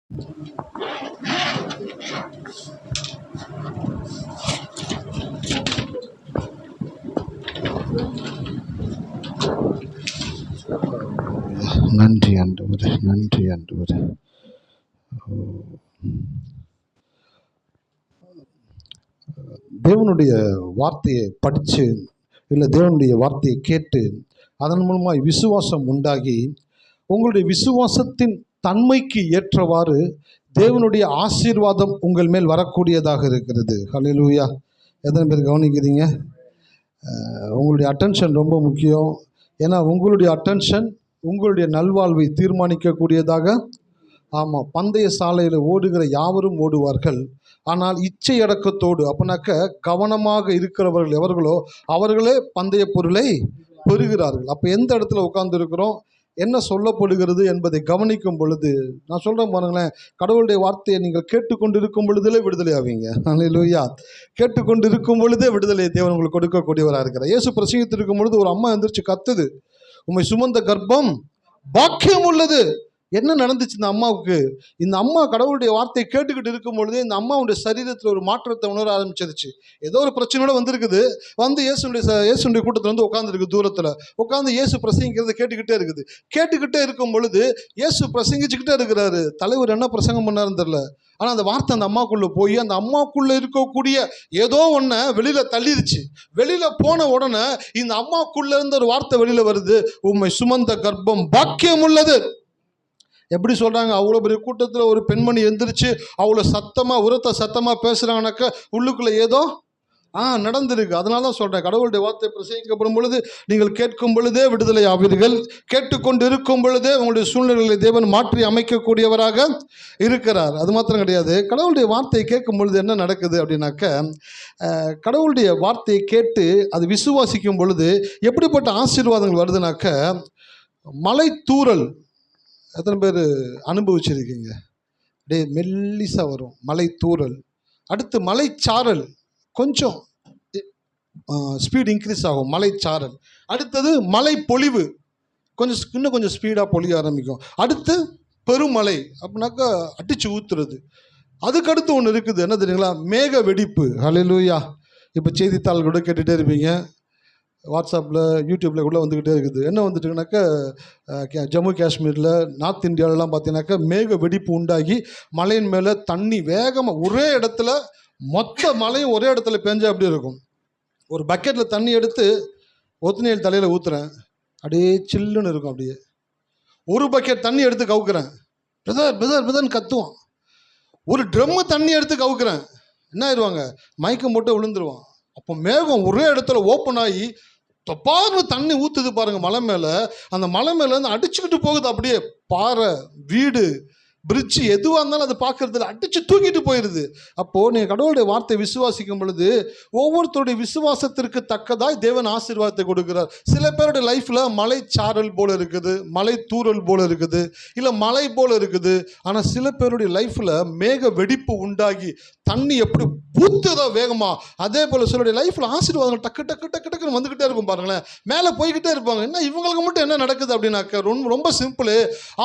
நன்றி ஆண்டவரே, நன்றி ஆண்டவரே. தேவனுடைய வார்த்தையை படித்து இல்லை தேவனுடைய வார்த்தையை கேட்டு அதன் மூலமாக விசுவாசம் உண்டாகி உங்களுடைய விசுவாசத்தின் தன்மைக்கு ஏற்றவாறு தேவனுடைய ஆசீர்வாதம் உங்கள் மேல் வரக்கூடியதாக இருக்கிறது. ஹல்லேலூயா. எத்தனை பேர் கவனிக்கிறீங்க? உங்களுடைய அட்டென்ஷன் ரொம்ப முக்கியம். ஏன்னா உங்களுடைய அட்டென்ஷன் உங்களுடைய நல்வாழ்வை தீர்மானிக்கக்கூடியதாக. ஆமாம், பந்தய சாலையில் ஓடுகிற யாவரும் ஓடுவார்கள், ஆனால் இச்சை அடக்கத்தோடு அப்படின்னாக்க கவனமாக இருக்கிறவர்கள் எவர்களோ அவர்களே பந்தய பொருளை பெறுகிறார்கள். அப்போ எந்த இடத்துல உட்கார்ந்து இருக்கிறோம், என்ன சொல்லப்படுகிறது என்பதை கவனிக்கும் பொழுது, நான் சொல்கிறேன் பாருங்களேன், கடவுளுடைய வார்த்தையை நீங்கள் கேட்டுக்கொண்டு இருக்கும் பொழுதிலே விடுதலை ஆவீங்க. அல்லேலூயா. கேட்டுக்கொண்டு இருக்கும் பொழுதே விடுதலை தேவன் உங்களுக்கு கொடுக்கக்கூடியவராக இருக்கிறார். இயேசு பிரசங்கித்து இருக்கும் பொழுது ஒரு அம்மா எந்திரிச்சு கத்துது, உம்மை சுமந்த கர்ப்பம் பாக்கியம் உள்ளது. என்ன நடந்துச்சு இந்த அம்மாவுக்கு? இந்த அம்மா கடவுளுடைய வார்த்தையை கேட்டுக்கிட்டு இருக்கும் பொழுதே இந்த அம்மாவுடைய சரீரத்தில் ஒரு மாற்றத்தை உணர ஆரம்பிச்சிருச்சு. ஏதோ ஒரு பிரச்சனையோட வந்திருக்குது, வந்து இயேசுடைய கூட்டத்தில் வந்து உட்காந்துருக்கு, தூரத்தில் உட்காந்து இயேசு பிரசங்கிக்கிறத கேட்டுக்கிட்டே இருக்கும் பொழுது இயேசு பிரசங்கிச்சுக்கிட்டே இருக்கிறாரு. தலைவர் என்ன பிரசங்கம் பண்ணாருன்னு தெரியல, ஆனால் அந்த வார்த்தை அந்த அம்மாக்குள்ளே போய் அந்த அம்மாக்குள்ளே இருக்கக்கூடிய ஏதோ ஒன்றை வெளியில் தள்ளிருச்சு. வெளியில் போன உடனே இந்த அம்மாக்குள்ளே இருந்த ஒரு வார்த்தை வெளியில் வருது, உம்மை சுமந்த கர்ப்பம் பாக்கியம் உள்ளது. எப்படி சொல்கிறாங்க? அவ்வளோ பெரிய கூட்டத்தில் ஒரு பெண்மணி எந்திரிச்சு அவ்வளோ சத்தமாக உரத்த சத்தமாக பேசுகிறாங்கனாக்கா உள்ளுக்குள்ளே ஏதோ நடந்திருக்கு. அதனால தான் சொல்கிறேன், கடவுளுடைய வார்த்தை பிரசங்கிக்கப்படும் பொழுது நீங்கள் கேட்கும் பொழுதே விடுதலை ஆவீர்கள். கேட்டுக்கொண்டு இருக்கும் பொழுதே உங்களுடைய சூழ்நிலைகளை தேவன் மாற்றி அமைக்கக்கூடியவராக இருக்கிறார். அது மாத்திரம் கிடையாது, கடவுளுடைய வார்த்தையை கேட்கும் பொழுது என்ன நடக்குது அப்படின்னாக்க, கடவுளுடைய வார்த்தையை கேட்டு அது விசுவாசிக்கும் பொழுது எப்படிப்பட்ட ஆசீர்வாதங்கள் வருதுனாக்க, மலை தூறல் எத்தனை பேர் அனுபவிச்சிருக்கீங்க? அப்படியே மெல்லிசா வரும் மலை தூறல். அடுத்து மலைச்சாரல், கொஞ்சம் ஸ்பீட் இன்க்ரீஸ் ஆகும் மலைச்சாரல். அடுத்தது மலை பொழிவு, இன்னும் கொஞ்சம் ஸ்பீடாக பொழிய ஆரம்பிக்கும். அடுத்து பெருமழை, அப்படின்னாக்கா அடிச்சு ஊத்துறது. அதுக்கடுத்து ஒன்று இருக்குது, என்ன தெரியுங்களா? மேக வெடிப்பு. ஹல்லேலூயா. இப்போ செய்தித்தாள் கூட கேட்டுகிட்டே இருப்பீங்க, வாட்ஸ்அப்பில் யூடியூப்பில் கூட வந்துக்கிட்டே இருக்குது. என்ன வந்துட்டுனாக்கா, ஜம்மு காஷ்மீரில் நார்த் இந்தியாவிலலாம் பார்த்தீங்கன்னாக்கா மேக வெடிப்பு உண்டாகி மலையின் மேலே தண்ணி வேகமாக ஒரே இடத்துல, மொத்த மலையும் ஒரே இடத்துல பெஞ்சா அப்படி இருக்கும். ஒரு பக்கெட்டில் தண்ணி எடுத்து ஒத்துணையில் தலையில் ஊற்றுறேன், அப்படியே சில்லுன்னு இருக்கும். அப்படியே ஒரு பக்கெட் தண்ணி எடுத்து கவுக்குறேன், பிரதர்ன்னு கத்துவான். ஒரு ட்ரம்மு தண்ணி எடுத்து கவுக்குறேன், என்ன ஆயிடுவாங்க? மயக்கம் போட்டு விழுந்துருவான். அப்போ மேகம் ஒரே இடத்துல ஓப்பன் ஆகி தொப்பார்னு தண்ணி ஊற்றுது பாருங்கள் மலை மேலே. அந்த மலை மேலேருந்து அடிச்சுக்கிட்டு போகுது. அப்படியே பாறை, வீடு, பிரிட்ஜு எதுவாக இருந்தாலும் அது பார்க்கறதுல அடித்து தூக்கிட்டு போயிடுது. அப்போது நீங்கள் கடவுளுடைய வார்த்தை விசுவாசிக்கும் பொழுது ஒவ்வொருத்தருடைய விசுவாசத்திற்கு தக்கதாய் தேவன் ஆசீர்வாதத்தை கொடுக்கிறார். சில பேருடைய லைஃப்பில் மலை சாரல் போல் இருக்குது, மலை தூறல் போல் இருக்குது, இல்லை மலை போல் இருக்குது. ஆனால் சில பேருடைய லைஃப்பில் மேக வெடிப்பு உண்டாகி தண்ணி எப்படி ஊத்துதோ வேகமாக, அதே போல் சிலருடைய லைஃப்பில் ஆசீர்வாதங்கள் டக்கு டக்கு டக்கு டக்குன்னு வந்துக்கிட்டே இருக்கும் பாருங்களேன், மேலே போய்கிட்டே இருப்பாங்க. என்ன இவங்களுக்கு மட்டும் என்ன நடக்குது அப்படின்னாக்க, ரொம்ப சிம்பிள்.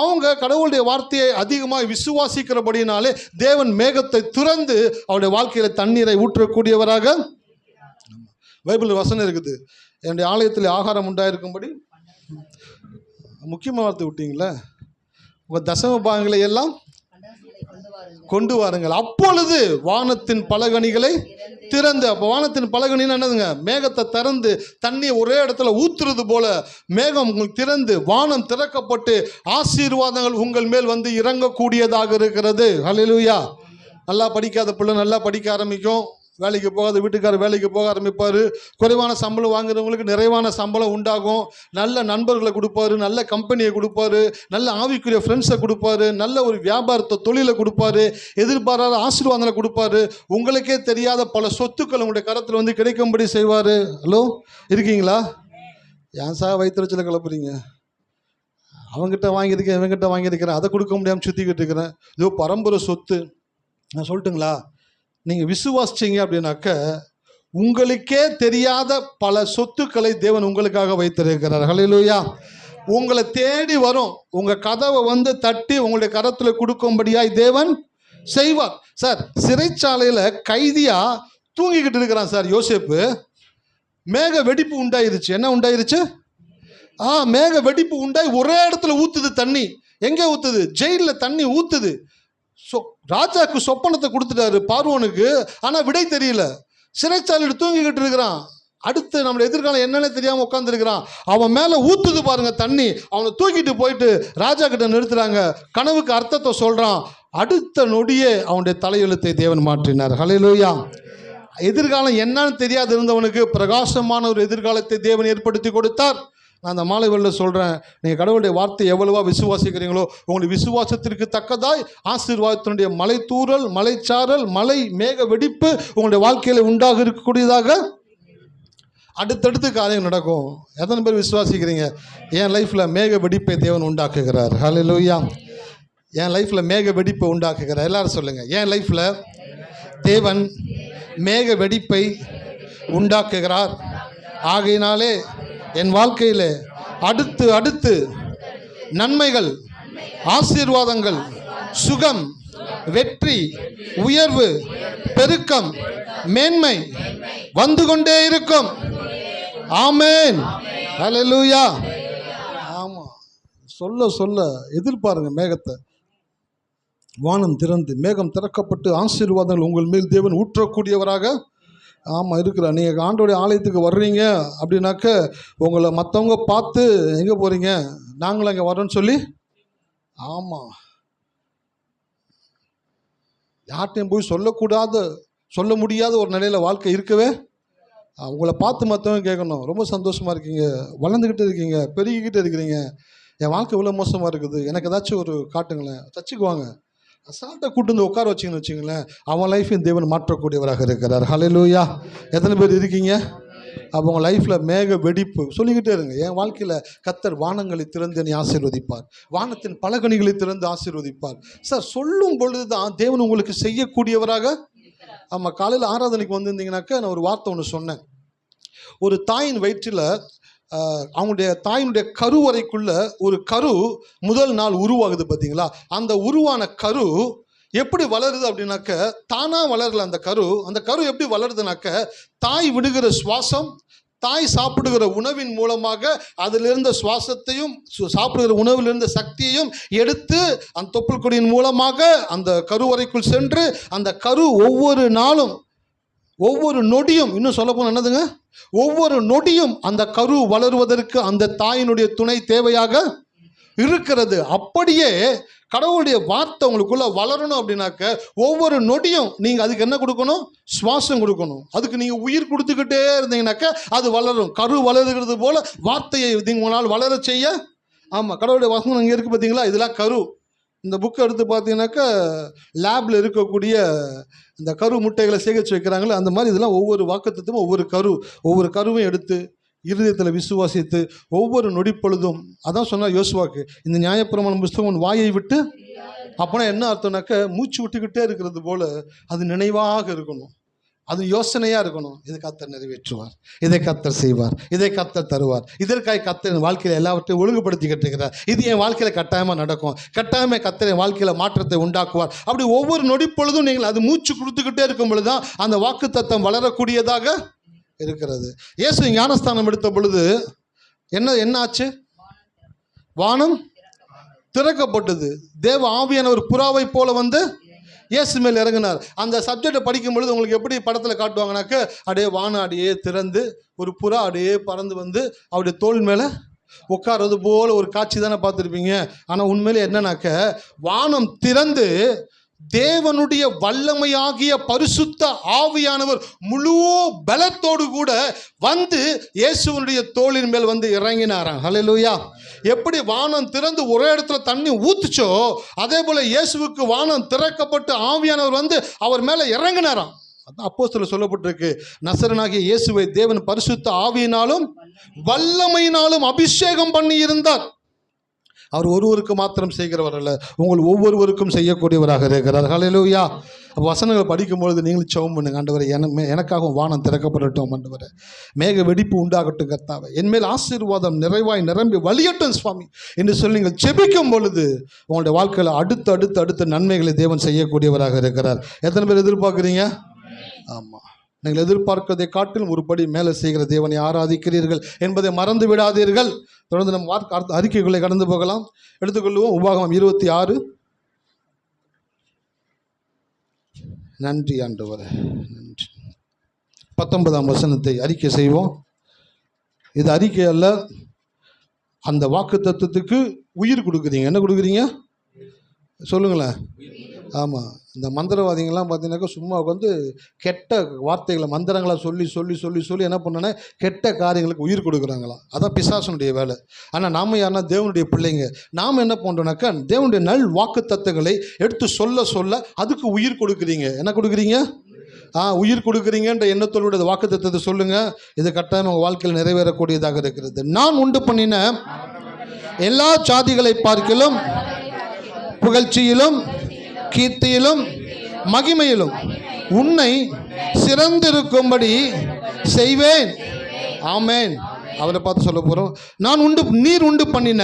அவங்க கடவுளுடைய வார்த்தையை அதிகமாக விசுவாசிக்கிறபடினாலே தேவன் மேகத்தை திறந்து அவருடைய வாழ்க்கையில தண்ணீரை ஊற்றக்கூடியவராக. பைபிள் வசனம் இருக்குது, என்னுடைய ஆலயத்தில் ஆகாரம் உண்டாயிருக்கும்படி. முக்கியமான வார்த்தை விட்டீங்களே, உங்க தசம பாகங்களை எல்லாம் கொண்டு வாருங்கள், அப்பொழுது வானத்தின் பலகணிகளை திறந்து. அப்போ வானத்தின் பலகணின்னு என்னதுங்க? மேகத்தை திறந்து தண்ணி ஒரே இடத்துல ஊத்துறது போல மேகம் திறந்து வானம் திறக்கப்பட்டு ஆசீர்வாதங்கள் உங்கள் மேல் வந்து இறங்கக்கூடியதாக இருக்கிறது. ஹல்லேலூயா. நல்லா படிக்காத பிள்ளை நல்லா படிக்க ஆரம்பிக்கும், வேலைக்கு போகாத வீட்டுக்காரர் வேலைக்கு போக ஆரம்பிப்பார், குறைவான சம்பளம் வாங்குறவங்களுக்கு நிறைவான சம்பளம் உண்டாகும், நல்ல நண்பர்களை கொடுப்பாரு, நல்ல கம்பெனியை கொடுப்பாரு, நல்ல ஆவிக்குரிய ஃப்ரெண்ட்ஸை கொடுப்பாரு, நல்ல ஒரு வியாபாரத்தை தொழிலை கொடுப்பாரு, எதிர்பாராத ஆசீர்வாதங்களை கொடுப்பாரு, உங்களுக்கே தெரியாத பல சொத்துக்கள் உங்களுடைய கரத்தில் வந்து கிடைக்கும்படி செய்வார். ஹலோ, இருக்கீங்களா? ஏன் சார் வயிற்றுச்சல கிளப்புறீங்க? அவங்ககிட்ட வாங்கியிருக்கேன், இவங்ககிட்ட வாங்கியிருக்கிறேன், அதை கொடுக்க முடியாமல் சுற்றிக்கிட்டு இருக்கிறேன், இதோ பரம்பரை சொத்து. நான் சொல்லட்டுங்களா, நீங்கள் விசுவாசிச்சிங்க அப்படின்னாக்க உங்களுக்கே தெரியாத பல சொத்துக்களை தேவன் உங்களுக்காக வைத்திருக்கிறார். ஹல்லேலூயா. உங்களை தேடி வரும். உங்க கதவை வந்து தட்டி உங்களுடைய கரத்தில் கொடுக்கும்படியாய் தேவன் செய்வார். சார், சிறைச்சாலையில் கைதியா தூங்கிக்கிட்டு இருக்கிறான் சார் யோசேப்பு. மேக வெடிப்பு உண்டாயிருச்சு. என்ன உண்டாயிருச்சு? மேக வெடிப்பு உண்டாய் ஒரே இடத்துல ஊத்துது தண்ணி. எங்கே ஊத்துது? ஜெயிலில் தண்ணி ஊத்துது. ராஜாக்கு சொப்பனத்தை கொடுத்துட்டாரு பார்வோனுக்கு, ஆனால் விடை தெரியல. சிறைச்சாலையில் தூங்கிக்கிட்டு இருக்கிறான். அடுத்து நம்ம எதிர்காலம் என்னன்னு தெரியாமல் உட்காந்துருக்கிறான். அவன் மேலே ஊத்துது பாருங்க தண்ணி. அவனை தூக்கிட்டு போயிட்டு ராஜா கிட்ட நிறுத்துறாங்க. கனவுக்கு அர்த்தத்தை சொல்றான். அடுத்த நொடியே அவனுடைய தலையெழுத்தை தேவன் மாற்றினார். ஹல்லேலூயா. எதிர்காலம் என்னன்னு தெரியாது இருந்தவனுக்கு பிரகாசமான ஒரு எதிர்காலத்தை தேவன் ஏற்படுத்தி கொடுத்தார். நான் அந்த மாலை வேளையில சொல்கிறேன், நீங்கள் கடவுளுடைய வார்த்தை எவ்வளவா விசுவாசிக்கிறீங்களோ உங்களுடைய விசுவாசத்திற்கு தக்கதாய் ஆசீர்வாதத்தினுடைய மலை தூறல், மலைச்சாரல், மலை மேக வெடிப்பு உங்களுடைய வாழ்க்கையில் உண்டாக இருக்கக்கூடியதாக அடுத்தடுத்து காரியம் நடக்கும். எத்தனை பேர் விசுவாசிக்கிறீங்க? என் லைஃப்பில் மேக வெடிப்பை தேவன் உண்டாக்குகிறார். ஹல்லேலூயா. என் லைஃப்பில் மேக வெடிப்பை உண்டாக்குகிறார். எல்லாரும் சொல்லுங்கள், என் லைஃப்பில் தேவன் மேக வெடிப்பை உண்டாக்குகிறார். ஆகையினாலே என் வாழ்க்கையில் அடுத்து அடுத்து நன்மைகள், ஆசீர்வாதங்கள், சுகம், வெற்றி, உயர்வு, பெருக்கம், மேன்மை வந்து கொண்டே இருக்கும். ஆமென். ஹல்லேலூயா. ஆமாம், சொல்ல சொல்ல எதிர்பாருங்க மேகத்தை. வானம் திறந்து மேகம் திறக்கப்பட்டு ஆசீர்வாதங்கள் உங்கள் மேல் தேவன் ஊற்றக்கூடியவராக இருக்கிறார். நீங்கள் ஆண்டோடைய ஆலயத்துக்கு வர்றீங்க அப்படின்னாக்க உங்களை மற்றவங்க பார்த்து எங்கே போகிறீங்க, நாங்களும் அங்கே வரோன்னு சொல்லி யார்ட்டையும் போய் சொல்ல முடியாத ஒரு நிலையில் வாழ்க்கை இருக்கவே உங்களை பார்த்து மற்றவங்க கேட்கணும், ரொம்ப சந்தோஷமாக இருக்கீங்க, வளர்ந்துக்கிட்டு இருக்கீங்க, பெருகிக்கிட்டு இருக்கிறீங்க, என் வாழ்க்கை இவ்வளோ மோசமாக இருக்குது, எனக்கு ஏதாச்சும் ஒரு காட்டுங்களேன், தச்சுக்குவாங்க. அசால்ட்டாக கூட்டு வந்து உட்கார வச்சிங்கன்னு வச்சிங்களேன், அவன் லைஃப்பையும் தேவன் மாற்றக்கூடியவராக இருக்கிறார். ஹல்லேலூயா. எத்தனை பேர் இருக்கீங்க? அப்போ உங்கள் லைஃப்பில் மேக வெடிப்பு சொல்லிக்கிட்டே இருங்க. என் வாழ்க்கையில் கர்த்தர் வானங்களை திறந்து என்னை ஆசீர்வதிப்பார், வானத்தின் பலகணிகளை திறந்து ஆசீர்வதிப்பார். சார், சொல்லும் பொழுது தான் தேவன் உங்களுக்கு செய்யக்கூடியவராக. காலையில் ஆராதனைக்கு வந்திருந்தீங்கன்னாக்கா நான் ஒரு வார்த்தை ஒன்று சொன்னேன். ஒரு தாயின் வயிற்றில் அவங்களுடைய தாயினுடைய கருவறைக்குள்ள ஒரு கரு முதல் நாள் உருவாகுது பார்த்தீங்களா? அந்த உருவான கரு எப்படி வளருது அப்படின்னாக்க தானாக வளரல. அந்த கரு எப்படி வளருதுனாக்க தாய் விடுகிற சுவாசம், தாய் சாப்பிடுகிற உணவின் மூலமாக அதிலிருந்த சுவாசத்தையும் சாப்பிடுகிற உணவிலிருந்த சக்தியையும் எடுத்து அந்த தொப்புள் கொடியின் மூலமாக அந்த கருவறைக்குள் சென்று அந்த கரு ஒவ்வொரு நாளும் ஒவ்வொரு நொடியும், இன்னும் சொல்ல போனால் என்னதுங்க, ஒவ்வொரு நொடியும் அந்த கரு வளருவதற்கு அந்த தாயினுடைய துணை தேவையாக இருக்கிறது. அப்படியே கடவுளுடைய வார்த்தை உங்களுக்குள்ள வளரணும் அப்படின்னாக்க ஒவ்வொரு நொடியும் நீங்கள் அதுக்கு என்ன கொடுக்கணும்? சுவாசம் கொடுக்கணும். அதுக்கு நீங்கள் உயிர் கொடுத்துக்கிட்டே இருந்தீங்கன்னாக்க அது வளரும். கரு வளருகிறது போல வார்த்தையை உங்களால் வளர செய்ய. கடவுளுடைய வசனம் இங்கே இருக்குது பார்த்தீங்களா? இதெல்லாம் கரு. இந்த புக்கை எடுத்து பார்த்தீங்கன்னாக்கா லேபில் இருக்கக்கூடிய இந்த கரு முட்டைகளை சேகரித்து வைக்கிறாங்களே, அந்த மாதிரி இதெல்லாம் ஒவ்வொரு வாக்குத்தத்தமும் ஒவ்வொரு கருவையும் எடுத்து இருதயத்தில் விசுவாசித்து ஒவ்வொரு நொடி பொழுதும். அதான் சொன்னார் யோசுவாக்கு, இந்த நியாயப்பிரமாண புஸ்தகம் வாயை விட்டு, அப்போனா என்ன அர்த்தம்னாக்க மூச்சு விட்டுக்கிட்டே இருக்கிறது போல அது நினைவாக இருக்கணும், அது யோசனையாக இருக்கணும். இதை கர்த்தர் நிறைவேற்றுவார், இதை கர்த்தர் செய்வார், இதை கர்த்தர் தருவார். இதற்காக கர்த்தர் என் வாழ்க்கையில் எல்லாவற்றையும் ஒழுங்குபடுத்திக்கிட்டு இருக்கிறார். இது என் வாழ்க்கையில் கட்டாயமாக நடக்கும், கட்டாயமாக கர்த்தர் என் வாழ்க்கையில் மாற்றத்தை உண்டாக்குவார். அப்படி ஒவ்வொரு நொடி பொழுதும் நீங்கள் அது மூச்சு கொடுத்துக்கிட்டே இருக்கும் பொழுது தான் அந்த வாக்குத்தத்தம் வளரக்கூடியதாக இருக்கிறது. இயேசு ஞானஸ்தானம் எடுத்த பொழுது என்ன ஆச்சு? வானம் திறக்கப்பட்டது. தேவ ஆவியானவர் புறாவை போல வந்து இயேசு மேல் இறங்கினார். அந்த சப்ஜெக்டை படிக்கும் பொழுது உங்களுக்கு எப்படி படத்தில் காட்டுவாங்கனாக்க அப்படியே வானம் அப்படியே திறந்து ஒரு புறா அப்படியே பறந்து வந்து அவருடைய தோள் மேலே உட்கார்றது போல ஒரு காட்சி தானே பார்த்துருப்பீங்க. ஆனால் உண்மையிலே என்னன்னாக்க வானம் திறந்து தேவனுடைய வல்லமையாகிய பரிசுத்த ஆவியானவர் முழு பலத்தோடு கூட வந்து இயேசுவனுடைய தோளின் மேல் வந்து இறங்கினாராம். ஹல்லேலூயா. எப்படி வானம் திறந்து ஒரே இடத்துல தண்ணி ஊத்துச்சோ அதே போல இயேசுவுக்கு வானம் திறக்கப்பட்டு ஆவியானவர் வந்து அவர் மேலே இறங்கினாராம். அதான் அப்போஸ்தலர் சொல்லப்பட்டிருக்கு, நசரனாகிய இயேசுவை தேவன் பரிசுத்த ஆவியினாலும் வல்லமையினாலும் அபிஷேகம் பண்ணி இருந்தார். அவர் ஒருவருக்கு மாத்திரம் செய்கிறவர் அல்ல, உங்கள் ஒவ்வொருவருக்கும் செய்யக்கூடியவராக இருக்கிறார். ஹல்லேலூயா. வசனங்களை படிக்கும்பொழுது நீங்களும் ஜெபம் பண்ணுங்க. ஆண்டவரே, எனக்காகவும் வானம் திறக்கப்படட்டும். ஆண்டவரே, மேக வெடிப்பு உண்டாகட்டும். கர்த்தாவே, என்மேல் ஆசீர்வாதம் நிறைவாய் நிரம்பி வழியட்டும் சுவாமி என்று சொல்லி நீங்கள் ஜெபிக்கும் பொழுது உங்களுடைய வாழ்க்கையில் அடுத்த நன்மைகளை தேவன் செய்யக்கூடியவராக இருக்கிறார். எத்தனை பேர் எதிர்பார்க்குறீங்க? ஆமாம், நீங்கள் எதிர்பார்க்கிறதை காட்டிலும் ஒரு படி மேலே செய்கிற தேவனை ஆராதிக்கிறீர்கள் என்பதை மறந்து விடாதீர்கள். தொடர்ந்து நம்ம அறிக்கைகளை கடந்து போகலாம். எடுத்துக்கொள்வோம் உபாகமம் 26. நன்றி ஆண்டவரே, நன்றி. 19ஆம் வசனத்தை அறிக்கை செய்வோம். இது அறிக்கை அல்ல, அந்த வாக்கு தத்துவத்துக்கு உயிர் கொடுக்குறீங்க. என்ன கொடுக்குறீங்க சொல்லுங்களேன். ஆமாம், இந்த மந்திரவாதிகள்லாம் பார்த்தீங்கன்னாக்கா சும்மா வந்து கெட்ட வார்த்தைகளை மந்திரங்களாக சொல்லி சொல்லி சொல்லி சொல்லி என்ன பண்ணோன்னா கெட்ட காரியங்களுக்கு உயிர் கொடுக்குறாங்களாம். அதான் பிசாசனுடைய வேலை. ஆனால் நாம் யாருன்னா தேவனுடைய பிள்ளைங்க. நாம் என்ன பண்ணுறோன்னாக்கா தேவனுடைய நல் வாக்கு தத்துவங்களை எடுத்து சொல்ல சொல்ல அதுக்கு உயிர் கொடுக்குறீங்க. என்ன கொடுக்குறீங்க? உயிர் கொடுக்குறீங்கன்ற எண்ணத்தோடு வாக்கு தத்துவத்தை சொல்லுங்கள். இது கட்டாயம் உங்கள் வாழ்க்கையில் நிறைவேறக்கூடியதாக இருக்கிறது. நான் உண்டு பண்ணின எல்லா ஜாதிகளை பார்க்கிலும் புகழ்ச்சியிலும் கீர்த்தியிலும் மகிமையிலும் உன்னை சிறந்திருக்கும்படி செய்வேன். ஆமென். அவரை பார்த்து சொல்ல போகிறோம். நீர் உண்டு பண்ணின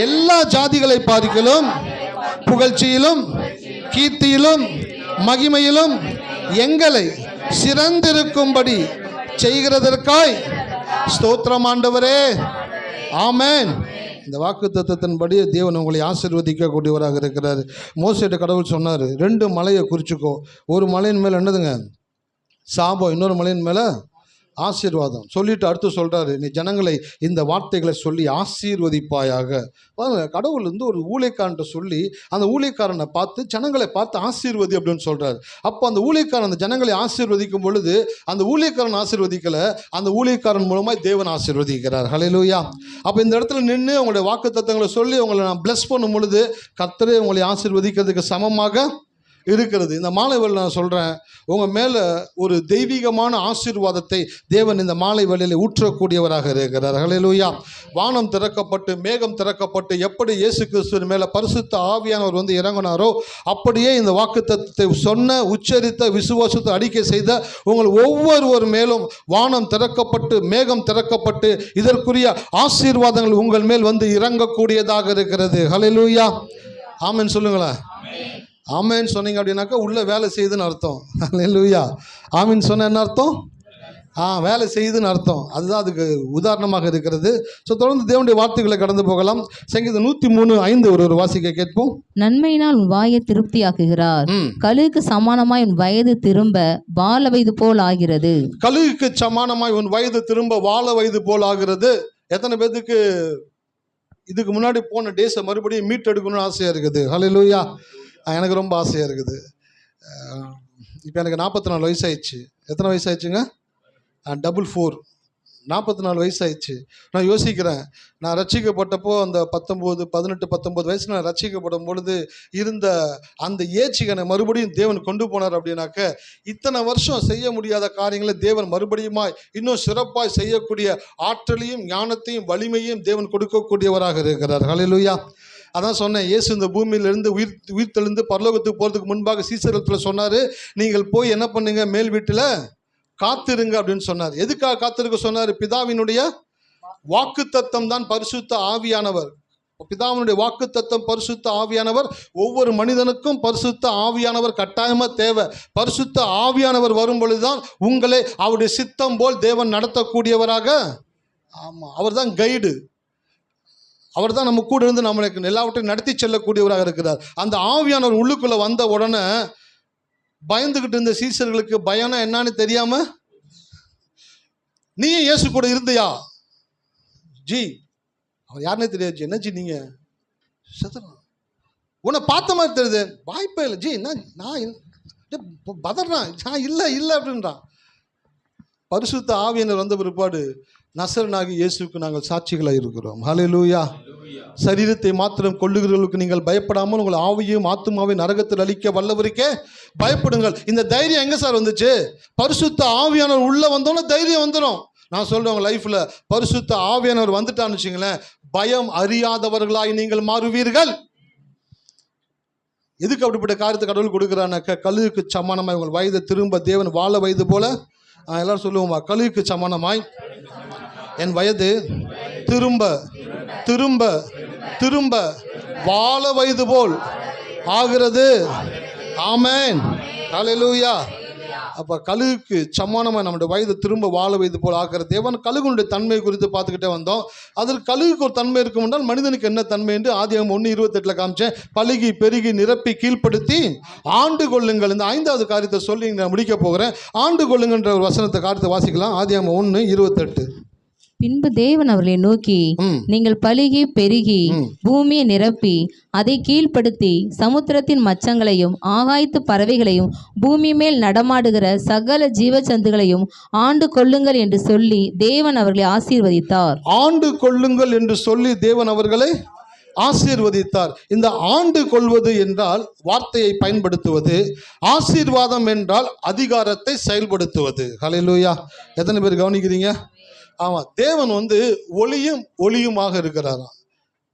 எல்லா ஜாதிகளை பார்க்கிலும் புகழ்ச்சியிலும் கீர்த்தியிலும் மகிமையிலும் எங்களை சிறந்திருக்கும்படி செய்கிறதற்காய் ஸ்தோத்திரம் ஆண்டவரே. ஆமென். இந்த வாக்கு தத்துவத்தின்படி தேவன் உங்களை ஆசீர்வதிக்கக்கூடியவராக இருக்கிறார். மோசேட்ட கடவுள் சொன்னார், 2 மலையை குறிச்சிக்கோ. ஒரு மலையின் மேலே என்னதுங்க சாபம், இன்னொரு மலையின் மேலே ஆசீர்வாதம் சொல்லிட்டு அடுத்து சொல்கிறாரு, நீ ஜனங்களை இந்த வார்த்தைகளை சொல்லி ஆசீர்வதிப்பாயாக. கடவுள் வந்து ஒரு ஊழியக்காரன்ட்ட சொல்லி அந்த ஊழியக்காரனை பார்த்து ஜனங்களை பார்த்து ஆசீர்வதி அப்படின்னு சொல்கிறார். அப்போ அந்த ஊழியக்காரன் அந்த ஜனங்களை ஆசீர்வதிக்கும் பொழுது அந்த ஊழியக்காரன் ஆசீர்வதிக்கலை, அந்த ஊழியக்காரன் மூலமாக தேவன் ஆசீர்வதிக்கிறார். ஹல்லேலூயா. அப்போ இந்த இடத்துல நின்று உங்களுடைய வாக்கு தத்தங்களை சொல்லி உங்களை நான் பிளஸ் பண்ணும் பொழுது கர்த்தரே உங்களை ஆசீர்வதிக்கிறதுக்கு சமமாக இருக்கிறது. இந்த மாலை வேளையில் நான் சொல்கிறேன், உங்கள் மேலே ஒரு தெய்வீகமான ஆசீர்வாதத்தை தேவன் இந்த மாலை வேளையில் ஊற்றக்கூடியவராக இருக்கிறார். ஹல்லேலூயா. வானம் திறக்கப்பட்டு மேகம் திறக்கப்பட்டு எப்படி இயேசு கிறிஸ்துவின் மேலே பரிசுத்த ஆவியானவர் வந்து இறங்கினாரோ அப்படியே இந்த வாக்குத்தத்தத்தை சொன்ன உச்சரித்த விசுவாசத்தை அறிக்கை செய்த உங்கள் ஒவ்வொருவர் மேலும் வானம் திறக்கப்பட்டு மேகம் திறக்கப்பட்டு இதற்குரிய ஆசீர்வாதங்கள் உங்கள் மேல் வந்து இறங்கக்கூடியதாக இருக்கிறது. ஹல்லேலூயா. ஆமென் சொல்லுங்களேன். ஆமென் சொன்னீங்க அப்படின்னாக்கா உள்ள வேலை செய்யுதுன்னு அர்த்தம். ஹல்லேலூயா. ஆமென் சொன்ன என்ன அர்த்தம்? வேலை செய்யுதுன்னு அர்த்தம். அதுதான் அதுக்கு உதாரணமாக இருக்கிறது. ஸோ தொடர்ந்து தேவனுடைய வார்த்தைகளை கடந்து போகலாம். சங்கீதம் 103:5 ஒரு வாசிக்க கேட்போம். நன்மையினால் உன் வாயை திருப்தியாக்குகிறார், கழுகுக்கு சமானமாய் உன் வயது திரும்ப வாழ வயது போல் ஆகிறது. கழுகுக்கு சமானமாய் உன் வயது திரும்ப வாழ வயது போல் ஆகிறது. எத்தனை பேருக்கு இதுக்கு முன்னாடி போன டேஸை மறுபடியும் மீட்டெடுக்கணும்னு ஆசையாக இருக்குது? ஹல்லேலூயா. எனக்கு ரொம்ப ஆசையாக இருக்குது. இப்போ எனக்கு 44 வயசாகிடுச்சு. எத்தனை வயசாகிடுச்சுங்க? 4 44 வயசாகிடுச்சு. நான் யோசிக்கிறேன், நான் ரட்சிக்கப்பட்டப்போ அந்த 18-19 வயசில் நான் ரட்சிக்கப்படும் பொழுது இருந்த அந்த ஏஜ்ஜிகனை மறுபடியும் தேவன் கொண்டு போனார் அப்படின்னாக்க இத்தனை வருஷம் செய்ய முடியாத காரியங்களை தேவன் மறுபடியுமாய் இன்னும் சிறப்பாய் செய்யக்கூடிய ஆற்றலையும் ஞானத்தையும் வலிமையும் தேவன் கொடுக்கக்கூடியவராக இருக்கிறார். ஹல்லேலூயா. அதான் சொன்னேன், இயேசு இந்த பூமியிலிருந்து உயிர் தெளிந்து பரலோகத்துக்கு போகிறதுக்கு முன்பாக சீசரத்தில் சொன்னார், நீங்கள் போய் என்ன பண்ணுங்க, மேல் வீட்டில் காத்திருங்க அப்படின்னு சொன்னார். எதுக்காக காத்திருக்க சொன்னார்? பிதாவினுடைய வாக்கு தத்தம் தான் பரிசுத்த ஆவியானவர். பிதாவினுடைய வாக்கு தத்தம் பரிசுத்த ஆவியானவர். ஒவ்வொரு மனிதனுக்கும் பரிசுத்த ஆவியானவர் கட்டாயமாக தேவை. பரிசுத்த ஆவியானவர் வரும் பொழுதுதான் உங்களை அவருடைய சித்தம் போல் தேவன் நடத்தக்கூடியவராக. ஆமாம், அவர் தான் கைடு. அவர் தான் நம்ம கூட இருந்து நம்மளுக்கு எல்லாவற்றையும் நடத்தி செல்லக்கூடியவராக இருக்கிறார். அந்த ஆவியானவர் உள்ளுக்குள்ளே வந்த உடனே பயந்துக்கிட்டு இருந்த சீசர்களுக்கு பயம்னா என்னன்னு தெரியாம, நீ இயேசு கூட இருந்தியா? ஜி அவர் யாருன்னே தெரியாது. ஜி என்ன ஜி நீங்க உன்னை பார்த்த மாதிரி தெரியுது. வாய்ப்பே இல்லை ஜி. நான் பதறான். இல்லை இல்லை அப்படின்றான். பரிசுத்த ஆவியானவர் வந்த பிற்பாடு நசரனாகி இயேசுக்கு நாங்கள் சாட்சிகளாக இருக்கிறோம். ஹல்லேலூயா. சரீரத்தை மாத்திரம் கொள்ளுகிறவர்களுக்கு நீங்கள் பயப்படாமல் உங்கள் ஆவியையும் ஆத்துமாவை நரகத்தில் அழிக்க வல்லவருக்கே பயப்படுங்கள். இந்த தைரியம் எங்கே சார் வந்துச்சு? பரிசுத்த ஆவியானவர் உள்ளே வந்தோன்னே தைரியம் வந்துடும். நான் சொல்கிறேன், உங்கள் லைஃப்பில் பரிசுத்த ஆவியானவர் வந்துட்டான்னு வச்சுங்களேன், பயம் அறியாதவர்களாய் நீங்கள் மாறுவீர்கள். எதுக்கு அப்படிப்பட்ட காரியத்தை கடவுள் கொடுக்குறானாக்க, கழுகுக்கு சமானமாய் உங்கள் வயதை திரும்ப தேவன் வாழ வயது போல, எல்லாரும் சொல்லுவோமா, கழுகுக்கு சமானமாய் என் வயது திரும்ப திரும்ப திரும்ப வாழ வயது போல் ஆகிறது. ஆமென், ஹல்லேலூயா. அப்போ கழுகுக்கு சமானமாக நம்முடைய வயது திரும்ப வாழ வயது போல் ஆகிற தேவன் கழுகுனுடைய தன்மை குறித்து பார்த்துக்கிட்டே வந்தோம். அதில் கழுகுக்கு ஒரு தன்மை இருக்கும் என்றால் மனிதனுக்கு என்ன தன்மை என்று ஆதியாகமம் 1:28 காமிச்சேன். பலுகி பெருகி நிரப்பி கீழ்ப்படுத்தி ஆண்டு கொள்ளுங்கள். இந்த 5வது காரியத்தை சொல்லி நான் முடிக்க போகிறேன். ஆண்டு கொள்ளுங்கன்ற ஒரு வசனத்தை காரியத்தை வாசிக்கலாம். ஆதியாகமம் 1:28. பின்பு தேவன் அவர்களை நோக்கி, நீங்கள் பலுகி பெருகி பூமியை நிரப்பி அதை கீழ்ப்படுத்தி சமுத்திரத்தின் மச்சங்களையும் ஆகாயத்து பறவைகளையும் பூமி மேல் நடமாடுகிற சகல ஜீவஜந்துகளையும் ஆண்டு கொள்ளுங்கள் என்று சொல்லி தேவன் அவர்களை ஆசீர்வதித்தார். ஆண்டு கொள்ளுங்கள் என்று சொல்லி தேவன் அவர்களை ஆசீர்வதித்தார். இந்த ஆண்டு கொள்வது என்றால் வார்த்தையை பயன்படுத்துவது, ஆசீர்வாதம் என்றால் அதிகாரத்தை செயல்படுத்துவது. ஹல்லேலூயா. எத்தனை பேர் கவனிக்கிறீங்க? ஆமாம், தேவன் ஒளியும் ஒளியுமாக இருக்கிறாராம்.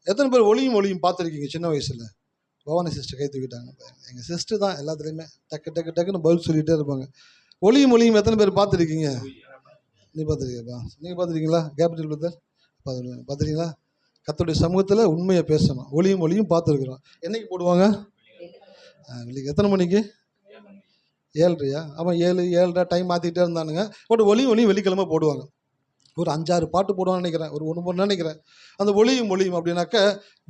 எத்தனை பேர் ஒளியும் ஒளியும் பார்த்துருக்கீங்க? சின்ன வயசில் பவானி சிஸ்டர் கை தூக்கிட்டாங்க. எங்கள் சிஸ்டர் தான் எல்லாத்துலேயுமே டக்கு டக்கு டக்குன்னு பதில் சொல்லிகிட்டே இருப்பாங்க. ஒளியும் ஒளியும் எத்தனை பேர் பார்த்துருக்கீங்க? நீ பார்த்துருக்கியப்பா? நீங்கள் பார்த்துருக்கீங்களா? கேபிட்டல் பத்தர் பார்த்துருக்கீங்களா? கர்த்தருடைய சமூகத்தில் உண்மையை பேசணும். ஒளியும் ஒளியும் பார்த்துருக்குறோம். என்னைக்கு போடுவாங்க? எத்தனை மணிக்கு? 7:30. ஆமாம், 7:30 டைம் மாற்றிக்கிட்டே இருந்தானுங்க. பட் ஒளியும் ஒளியும் வெள்ளிக்கிழமை போடுவாங்க. ஒரு 5-6 பாட்டு போடுவான்னு நினைக்கிறேன், ஒரு 1 நினைக்கிறேன். அந்த ஒளியும் ஒளியும் அப்படின்னாக்க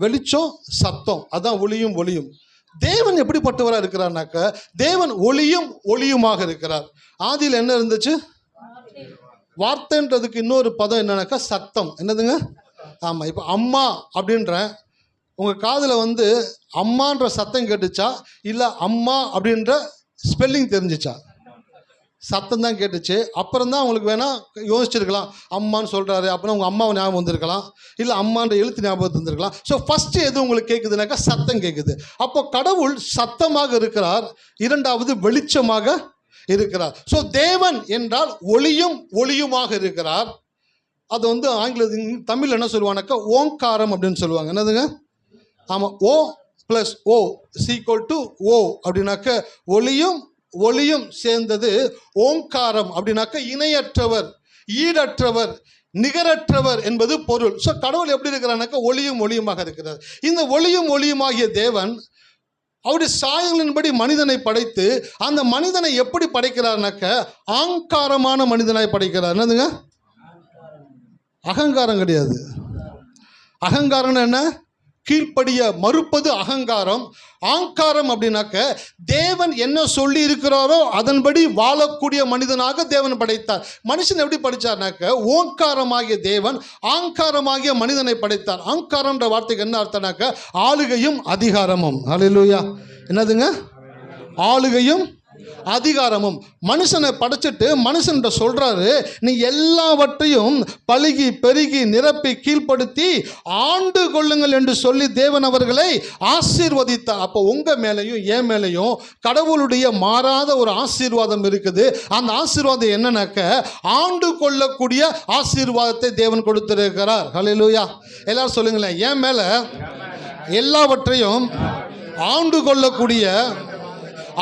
வெளிச்சம் சத்தம், அதான் ஒளியும் ஒளியும். தேவன் எப்படிப்பட்டவராக இருக்கிறார்னாக்க, தேவன் ஒளியும் ஒளியுமாக இருக்கிறார். ஆதியில் என்ன இருந்துச்சு? வார்த்தைன்றதுக்கு இன்னொரு பதம் என்னன்னாக்கா சத்தம். என்னதுங்க? ஆமாம். இப்போ அம்மா அப்படின்ற உங்கள் காதில் அம்மான்ற சத்தம் கேட்டுச்சா, இல்லை அம்மா அப்படின்ற ஸ்பெல்லிங் தெரிஞ்சிச்சா? சத்தம் தான் கேட்டுச்சு. அப்புறம் தான் உங்களுக்கு வேணால் யோசிச்சிருக்கலாம், அம்மான்னு சொல்கிறாரு அப்படின்னா உங்கள் அம்மாவை ஞாபகம் வந்திருக்கலாம், இல்லை அம்மான்ற எழுத்து ஞாபகத்து வந்திருக்கலாம். ஸோ ஃபஸ்ட்டு எது உங்களுக்கு கேட்குதுனாக்கா சத்தம் கேட்குது. அப்போ கடவுள் சத்தமாக இருக்கிறார், 2வது வெளிச்சமாக இருக்கிறார். ஸோ தேவன் என்றால் ஒளியும் ஒளியுமாக இருக்கிறார். அது ஆங்கிலத்தில் தமிழ் என்ன சொல்லுவானாக்கா ஓங்காரம் அப்படின்னு சொல்லுவாங்க. என்னதுங்க? ஆமாம், O + O = O அப்படின்னாக்க ஒளியும் ஒளியும் சேர்ந்தது ஓங்காரம். அப்படின்னாக்க இணையற்றவர், ஈடற்றவர், நிகரற்றவர் என்பது பொருள். ஸோ கடவுள் எப்படி இருக்கிறானாக்கா ஒளியும் ஒளியுமாக இருக்கிறார். இந்த ஒளியும் ஒளியுமாகிய தேவன் அவருடைய சாயலின்படி மனிதனை படைத்து அந்த மனிதனை எப்படி படைக்கிறார்னாக்க ஆங்காரமான மனிதனாய் படைக்கிறார். என்னதுங்க? அகங்காரம் கிடையாது. அகங்காரம்னு என்ன? கீழ்ப்படிய மறுப்பது அகங்காரம். ஆங்காரம் அப்படின்னாக்க தேவன் என்ன சொல்லி இருக்கிறாரோ அதன்படி வாழக்கூடிய மனிதனாக தேவன் படைத்தார். மனுஷன் எப்படி படித்தார்னாக்க ஓங்காரமாகிய தேவன் ஆங்காரமாகிய மனிதனை படைத்தார். ஆங்காரம்ன்ற வார்த்தைக்கு என்ன அர்த்தம்னாக்க ஆளுகையும் அதிகாரமும். ஹல்லேலூயா. என்னதுங்க? ஆளுகையும் அதிகாரமும். மனுஷனை படைச்சிட்டு மனுஷன் சொல்றாரு, நீ எல்லாவற்றையும் பலுகி பெருகி நிரப்பி கீழ்ப்படுத்தி ஆண்டு கொள்ளுங்கள் என்று சொல்லி தேவன் அவர்களை ஆசீர்வதித்தார். அப்போ உங்க மேலையும் என் மேலையும் கடவுளுடைய மாறாத ஒரு ஆசீர்வாதம் இருக்குது. அந்த ஆசீர்வாதம் என்னன்னாக்க ஆண்டு கொள்ளக்கூடிய ஆசீர்வாதத்தை தேவன் கொடுத்திருக்கிறார். ஹல்லேலூயா. எல்லாரும் சொல்லுங்களேன், என் மேல எல்லாவற்றையும் ஆண்டு கொள்ளக்கூடிய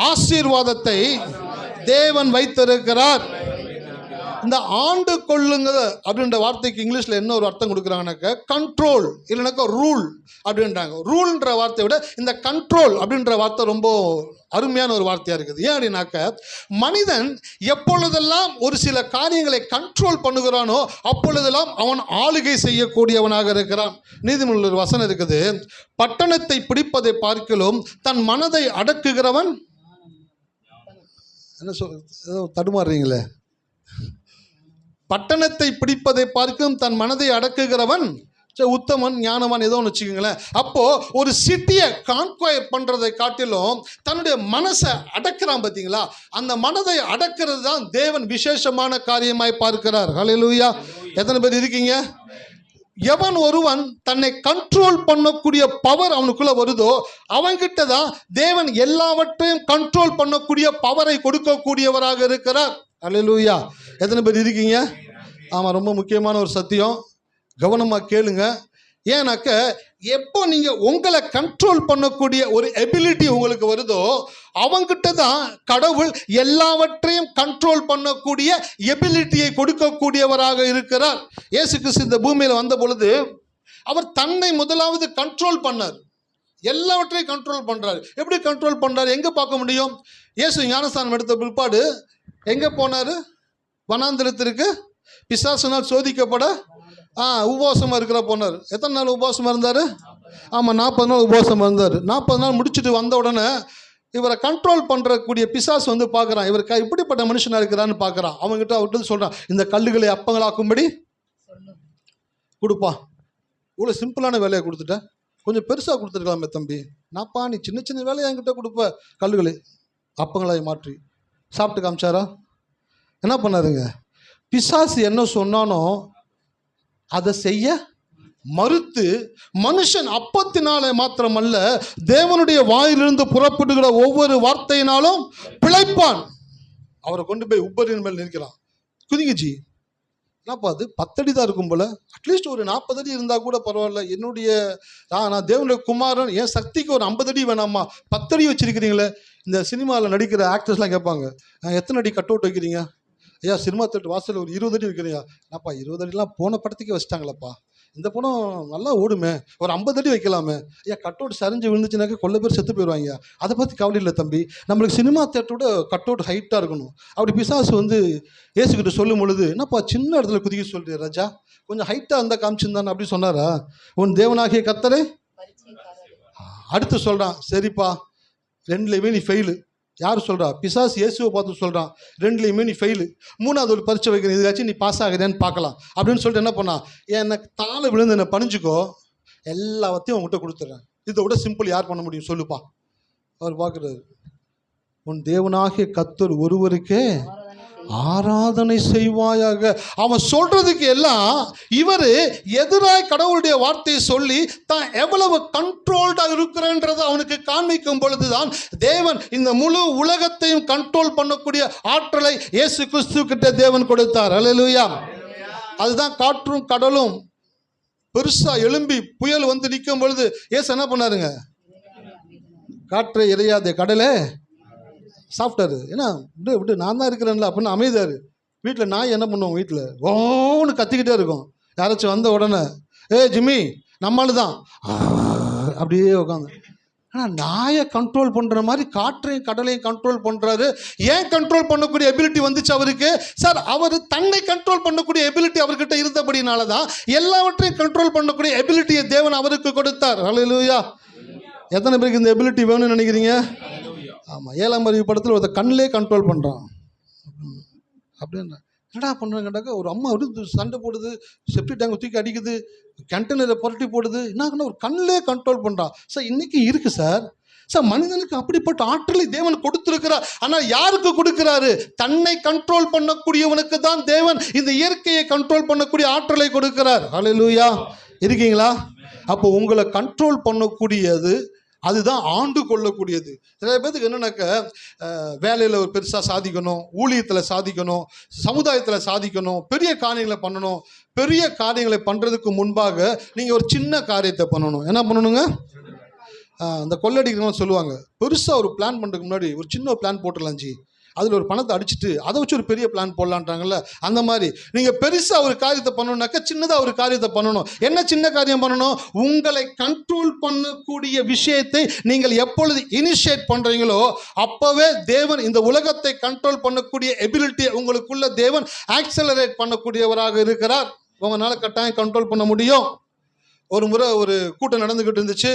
ஆசீர்வாதத்தை தேவன் வைத்திருக்கிறார். இந்த ஆண்டு கொள்ளுங்க அப்படின்ற வார்த்தைக்கு இங்கிலீஷில் என்ன ஒரு அர்த்தம் கொடுக்குறாங்கனாக்க கண்ட்ரோல், இல்லைனாக்கா ரூல் அப்படின்றாங்க. ரூல்ன்ற வார்த்தையை விட இந்த கண்ட்ரோல் அப்படின்ற வார்த்தை ரொம்ப அருமையான ஒரு வார்த்தையாக இருக்குது. ஏன் அப்படின்னாக்க மனிதன் எப்பொழுதெல்லாம் ஒரு சில காரியங்களை கண்ட்ரோல் பண்ணுகிறானோ அப்பொழுதெல்லாம் அவன் ஆளுகை செய்யக்கூடியவனாக இருக்கிறான். நீதிமொழியில் ஒரு வசனம் இருக்குது, பட்டணத்தை பிடிப்பதை பார்க்கிலும் தன் மனதை அடக்குகிறவன். என்ன ஏதோ தடுமாறுறீங்களே. பட்டணத்தை பிடிப்பதை பார்க்கும் தன் மனதை அடக்குகிறவன் உத்தமன், ஞானவான், ஏதோ ஒன்று வச்சுக்கோங்களேன். அப்போ ஒரு சிட்டியை கான்குயர் பண்றதை காட்டிலும் தன்னுடைய மனசை அடக்கிறான் பார்த்தீங்களா, அந்த மனதை அடக்கிறது தான் தேவன் விசேஷமான காரியமாய் பார்க்கிறார். ஹல்லேலூயா. எத்தனை பேர் இருக்கீங்க? எவன் ஒருவன் தன்னை கண்ட்ரோல் பண்ணக்கூடிய பவர் அவனுக்குள்ள வருதோ அவன்கிட்ட தான் தேவன் எல்லாவற்றையும் கண்ட்ரோல் பண்ணக்கூடிய பவரை கொடுக்கக்கூடியவராக இருக்கிறார். ஹல்லேலூயா. எத்தனை பேர் இருக்கீங்க? ஆமாம், ரொம்ப முக்கியமான ஒரு சத்தியம், கவனமாக கேளுங்க. ஏன்னாக்க எப்போ நீங்க உங்களை கண்ட்ரோல் பண்ணக்கூடிய ஒரு எபிலிட்டி உங்களுக்கு வருதோ, அவங்கிட்ட தான் கடவுள் எல்லாவற்றையும் கண்ட்ரோல் பண்ணக்கூடிய எபிலிட்டியை கொடுக்கக்கூடியவராக இருக்கிறார். இயேசு கிறிஸ்து இந்த பூமியில் வந்த பொழுது அவர் தன்னை முதலாவது கண்ட்ரோல் பண்ணார். எல்லாவற்றையும் கண்ட்ரோல் பண்றாரு. எப்படி கண்ட்ரோல் பண்றாரு? எங்க பார்க்க முடியும்? இயேசு ஞானஸ்தானம் எடுத்த பிற்பாடு எங்க போனாரு? வனாந்திரத்திற்கு பிசாசினால் சோதிக்கப்பட உபவாசமா இருக்கிற போனார். எத்தனை நாள் உபவாசமா இருந்தாரு? ஆமா, 40 நாள் உபவாசமா இருந்தார். 40 நாள் முடிச்சுட்டு வந்த உடனே இவரை கண்ட்ரோல் பண்றக்கூடிய பிசாசு வந்து பார்க்குறான், இவர் இப்படிப்பட்ட மனுஷனா இருக்கிறான்னு பார்க்குறான். அவங்ககிட்ட அவர்கிட்ட சொல்றான், இந்த கல்லுகளை அப்பங்களாக்கும்படி கொடுப்பா. இவ்வளோ சிம்பிளான வேலையை கொடுத்துட்டேன், கொஞ்சம் பெருசாக கொடுத்துருக்கலாமே தம்பி. நாப்பா நீ சின்ன சின்ன வேலையை என்கிட்ட கொடுப்ப, கல்லுகளை அப்பங்களாய் மாற்றி சாப்பிட்டு காமிச்சாரா? என்ன பண்ணாருங்க? பிசாசு என்ன சொன்னானோ அதை செய்ய மறுத்து, மனுஷன் அப்பத்தினாலே மாத்திரமல்ல தேவனுடைய வாயிலிருந்து புறப்படுகிற ஒவ்வொரு வார்த்தையினாலும் பிழைப்பான். அவரை கொண்டு போய் உப்பரின் மேல் நிற்கிறான். குதிங்கச்சி, என்னப்பா அது 10 அடி தான் இருக்கும் போல, அட்லீஸ்ட் ஒரு 40 அடி இருந்தால் கூட பரவாயில்ல, என்னுடைய நான் தேவனுடைய குமாரன், என் சக்திக்கு ஒரு 50 அடி வேணாமா, 10 அடி வச்சிருக்கிறீங்களே. இந்த சினிமாவில் நடிக்கிற ஆக்டர்ஸ்லாம் கேட்பாங்க, எத்தனை அடி கட் அவுட் வைக்கிறீங்க? ஐயா சினிமா தேட்டர் வாசலில் ஒரு 20 அடி வைக்கிறீங்க. என்னப்பா 20 அடிலாம் போன படத்துக்கே வச்சுட்டாங்களப்பா, இந்த படம் நல்லா ஓடுமே, ஒரு 50 அடி வைக்கலாமே. ஐயா கட் அவுட் சரிஞ்சு விழுந்துச்சுனாக்க கொள்ள பேர் செத்து போயிடுவாங்க. அதை பற்றி கவலை இல்லை தம்பி, நம்மளுக்கு சினிமா தேட்டரோட கட் அவுட் ஹைட்டாக இருக்கணும். அப்படி பிசாசு வந்து ஏசுக்கிட்ட சொல்லும் பொழுது, என்னப்பா சின்ன இடத்துல குதிக்க சொல்கிறேன் ராஜா, கொஞ்சம் ஹைட்டாக இருந்தால் காமிச்சிருந்தானே அப்படி சொன்னாரா? உன் தேவனாகிய கர்த்தரை அடுத்து சொல்கிறான், சரிப்பா 2லையுமே நீ ஃபெயிலு. யார் சொல்கிறா? பிசாசு இயேசுவை பார்த்து சொல்கிறான், 2லையுமே நீ ஃபெயிலு, 3வது ஒரு பரீட்சை வைக்கிறேன், இதுக்காச்சும் நீ பாஸ் ஆகுதேன்னு பார்க்கலாம் அப்படின்னு சொல்லிட்டு என்ன பண்ணா, எனக்கு தாழை விழுந்து என்னை பணிஞ்சுக்கோ, எல்லாத்தையும் உங்ககிட்ட கொடுத்துட்றேன். இதை விட சிம்பிள் யார் பண்ண முடியும் சொல்லுப்பா. அவர் பார்க்குறாரு, உன் தேவனாகிய கர்த்தர் ஒருவருக்கே ஆராதனை செய்வாயாக. அவன் சொல்றதுக்கு எல்லாம் இவர் எதிராய் கடவுளுடைய வார்த்தையை சொல்லி தான் எவ்வளவு கண்ட்ரோல்டா இருக்கிறன்றதை அவனுக்கு காண்பிக்கும் பொழுதுதான் தேவன் இந்த முழு உலகத்தையும் கண்ட்ரோல் பண்ணக்கூடிய ஆற்றலை இயேசு கிறிஸ்து கிட்ட தேவன் கொடுத்தார். அல்லேலூயா. அதுதான் காற்றும் கடலும் பெருசா எழும்பி புயல் வந்து நிற்கும் பொழுது இயேசு என்ன பண்ணாருங்க? காற்றை இறையாதே கடலே சாப்பிட்டாரு. ஏன்னா விட்டு விட்டு நான் தான் இருக்கிறேன்ல அப்படின்னு அமைதாரு. வீட்டில் நாய் என்ன பண்ணுவோம், வீட்டில் ஓன்னு கத்திக்கிட்டே இருக்கும். யாராச்சும் வந்த உடனே ஜிம்மி நம்மளு தான் அப்படியே உட்காந்து. ஆனால் நாயை கண்ட்ரோல் பண்ணுற மாதிரி காற்றையும் கடலையும் கண்ட்ரோல் பண்ணுறாரு. ஏன் கண்ட்ரோல் பண்ணக்கூடிய எபிலிட்டி வந்துச்சு அவருக்கு? சார் அவர் தன்னை கண்ட்ரோல் பண்ணக்கூடிய எபிலிட்டி அவர்கிட்ட இருந்தபடினால தான் எல்லாவற்றையும் கண்ட்ரோல் பண்ணக்கூடிய எபிலிட்டியை தேவன் அவருக்கு கொடுத்தார். அல்லேலூயா. எத்தனை பேருக்கு இந்த எபிலிட்டி வேணும்னு நினைக்கிறீங்க? ஆமாம், 7ஆம் அறிவு படத்தில் ஒருத்தர் கண்ணிலே கண்ட்ரோல் பண்ணுறான். அப்படின்னா என்னடா பண்ணுறாங்கட்டாக்கா, ஒரு அம்மா வந்து சண்டை போடுது, செப்டி டேங்கை தூக்கி அடிக்குது, கண்டெய்னரை புரட்டி போடுது, என்ன ஒரு கண்ணிலே கண்ட்ரோல் பண்ணுறான். சார் இன்னைக்கு இருக்கு சார். சார் மனிதனுக்கு அப்படிப்பட்ட ஆற்றலை தேவன் கொடுத்துருக்கிறார். ஆனால் யாருக்கு கொடுக்கிறாரு? தன்னை கண்ட்ரோல் பண்ணக்கூடியவனுக்கு தான் தேவன் இந்த இயற்கையை கண்ட்ரோல் பண்ணக்கூடிய ஆற்றலை கொடுக்கிறார். அல்லேலூயா. இருக்கீங்களா? அப்போ உங்களை கண்ட்ரோல் பண்ணக்கூடியது அதுதான் ஆண்டு கொள்ளக்கூடியது. சில பேருக்கு என்னன்னாக்க, வேலையில் ஒரு பெருசாக சாதிக்கணும், ஊழியத்தில் சாதிக்கணும், சமுதாயத்தில் சாதிக்கணும், பெரிய காரியங்களை பண்ணணும். பெரிய காரியங்களை பண்ணுறதுக்கு முன்பாக நீங்கள் ஒரு சின்ன காரியத்தை பண்ணணும். என்ன பண்ணணுங்க? இந்த கொள்ளடிக்கிறவங்க சொல்லுவாங்க, பெருசாக ஒரு பிளான் பண்ணுறதுக்கு முன்னாடி ஒரு சின்ன பிளான் போட்டுடலாம் ஜி, அதில் ஒரு பணத்தை அடிச்சுட்டு அதை வச்சு ஒரு பெரிய பிளான் போடலான்றாங்கல்ல, அந்த மாதிரி நீங்கள் பெருசாக ஒரு காரியத்தை பண்ணணுன்னாக்கா சின்னதாக ஒரு காரியத்தை பண்ணணும். என்ன சின்ன காரியம் பண்ணணும்? உங்களை கண்ட்ரோல் பண்ணக்கூடிய விஷயத்தை நீங்கள் எப்பொழுது இனிஷியேட் பண்ணுறீங்களோ அப்போவே தேவன் இந்த உலகத்தை கண்ட்ரோல் பண்ணக்கூடிய எபிலிட்டியை உங்களுக்குள்ள தேவன் ஆக்சலரேட் பண்ணக்கூடியவராக இருக்கிறார். உங்களால் கட்டாயம் கண்ட்ரோல் பண்ண முடியும். ஒரு முறை ஒரு கூட்டம் நடந்துக்கிட்டு இருந்துச்சு.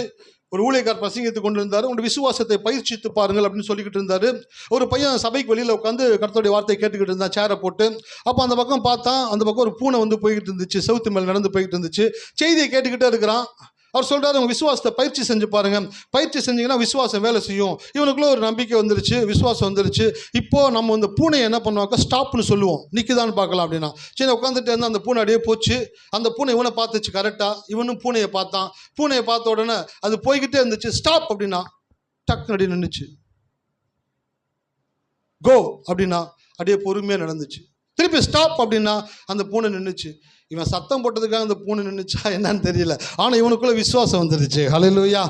ஒரு ஊழியக்கார் பிரசங்கித்து கொண்டு இருந்தார். உங்களுடைய விசுவாசத்தை பயிற்சித்து பாருங்கள் அப்படின்னு சொல்லிக்கிட்டு இருந்தார். ஒரு பையன் சபைக்கு வெளியில் உட்காந்து கர்த்தருடைய வார்த்தையை கேட்டுக்கிட்டு இருந்தான், சேரை போட்டு. அப்போ அந்த பக்கம் பார்த்தா, அந்த பக்கம் ஒரு பூனை வந்து போய்கிட்டு இருந்துச்சு, செவுத்து மேலே நடந்து போய்கிட்டு இருந்துச்சு. செய்தியை கேட்டுக்கிட்டே இருக்கிறான். அவர் சொல்கிறார், உங்கள் விசுவாசத்தை பயிற்சி செஞ்சு பாருங்கள், பயிற்சி செஞ்சிங்கன்னா விசுவாசம் வேலை செய்யும். இவனுக்குள்ள ஒரு நம்பிக்கை வந்துருச்சு, விசுவாசம் வந்துருச்சு. இப்போது நம்ம இந்த பூனையை என்ன பண்ணுவாக்கா, ஸ்டாப்னு சொல்லுவோம், நிற்குதான்னு பார்க்கலாம் அப்படின்னா. சரி உட்காந்துட்டு இருந்தால் அந்த பூனை அப்படியே போச்சு. அந்த பூனை இவனை பார்த்துச்சு கரெக்டாக, இவனும் பூனையை பார்த்தான். பூனையை பார்த்த உடனே அது போய்கிட்டே இருந்துச்சு. ஸ்டாப் அப்படின்னா டக்குன்னு அப்படியே நின்றுச்சு. கோ அப்படின்னா அப்படியே பொறுமையாக நடந்துச்சு. திருப்பி ஸ்டாப் அப்படின்னா அந்த பூனை நின்றுச்சு. இவன் சத்தம் போட்டதுக்காக அந்த பூனை நின்றுச்சா என்னன்னு தெரியல, ஆனால் இவனுக்குள்ள விசுவாசம் வந்துருச்சு. ஹல்லேலூயா.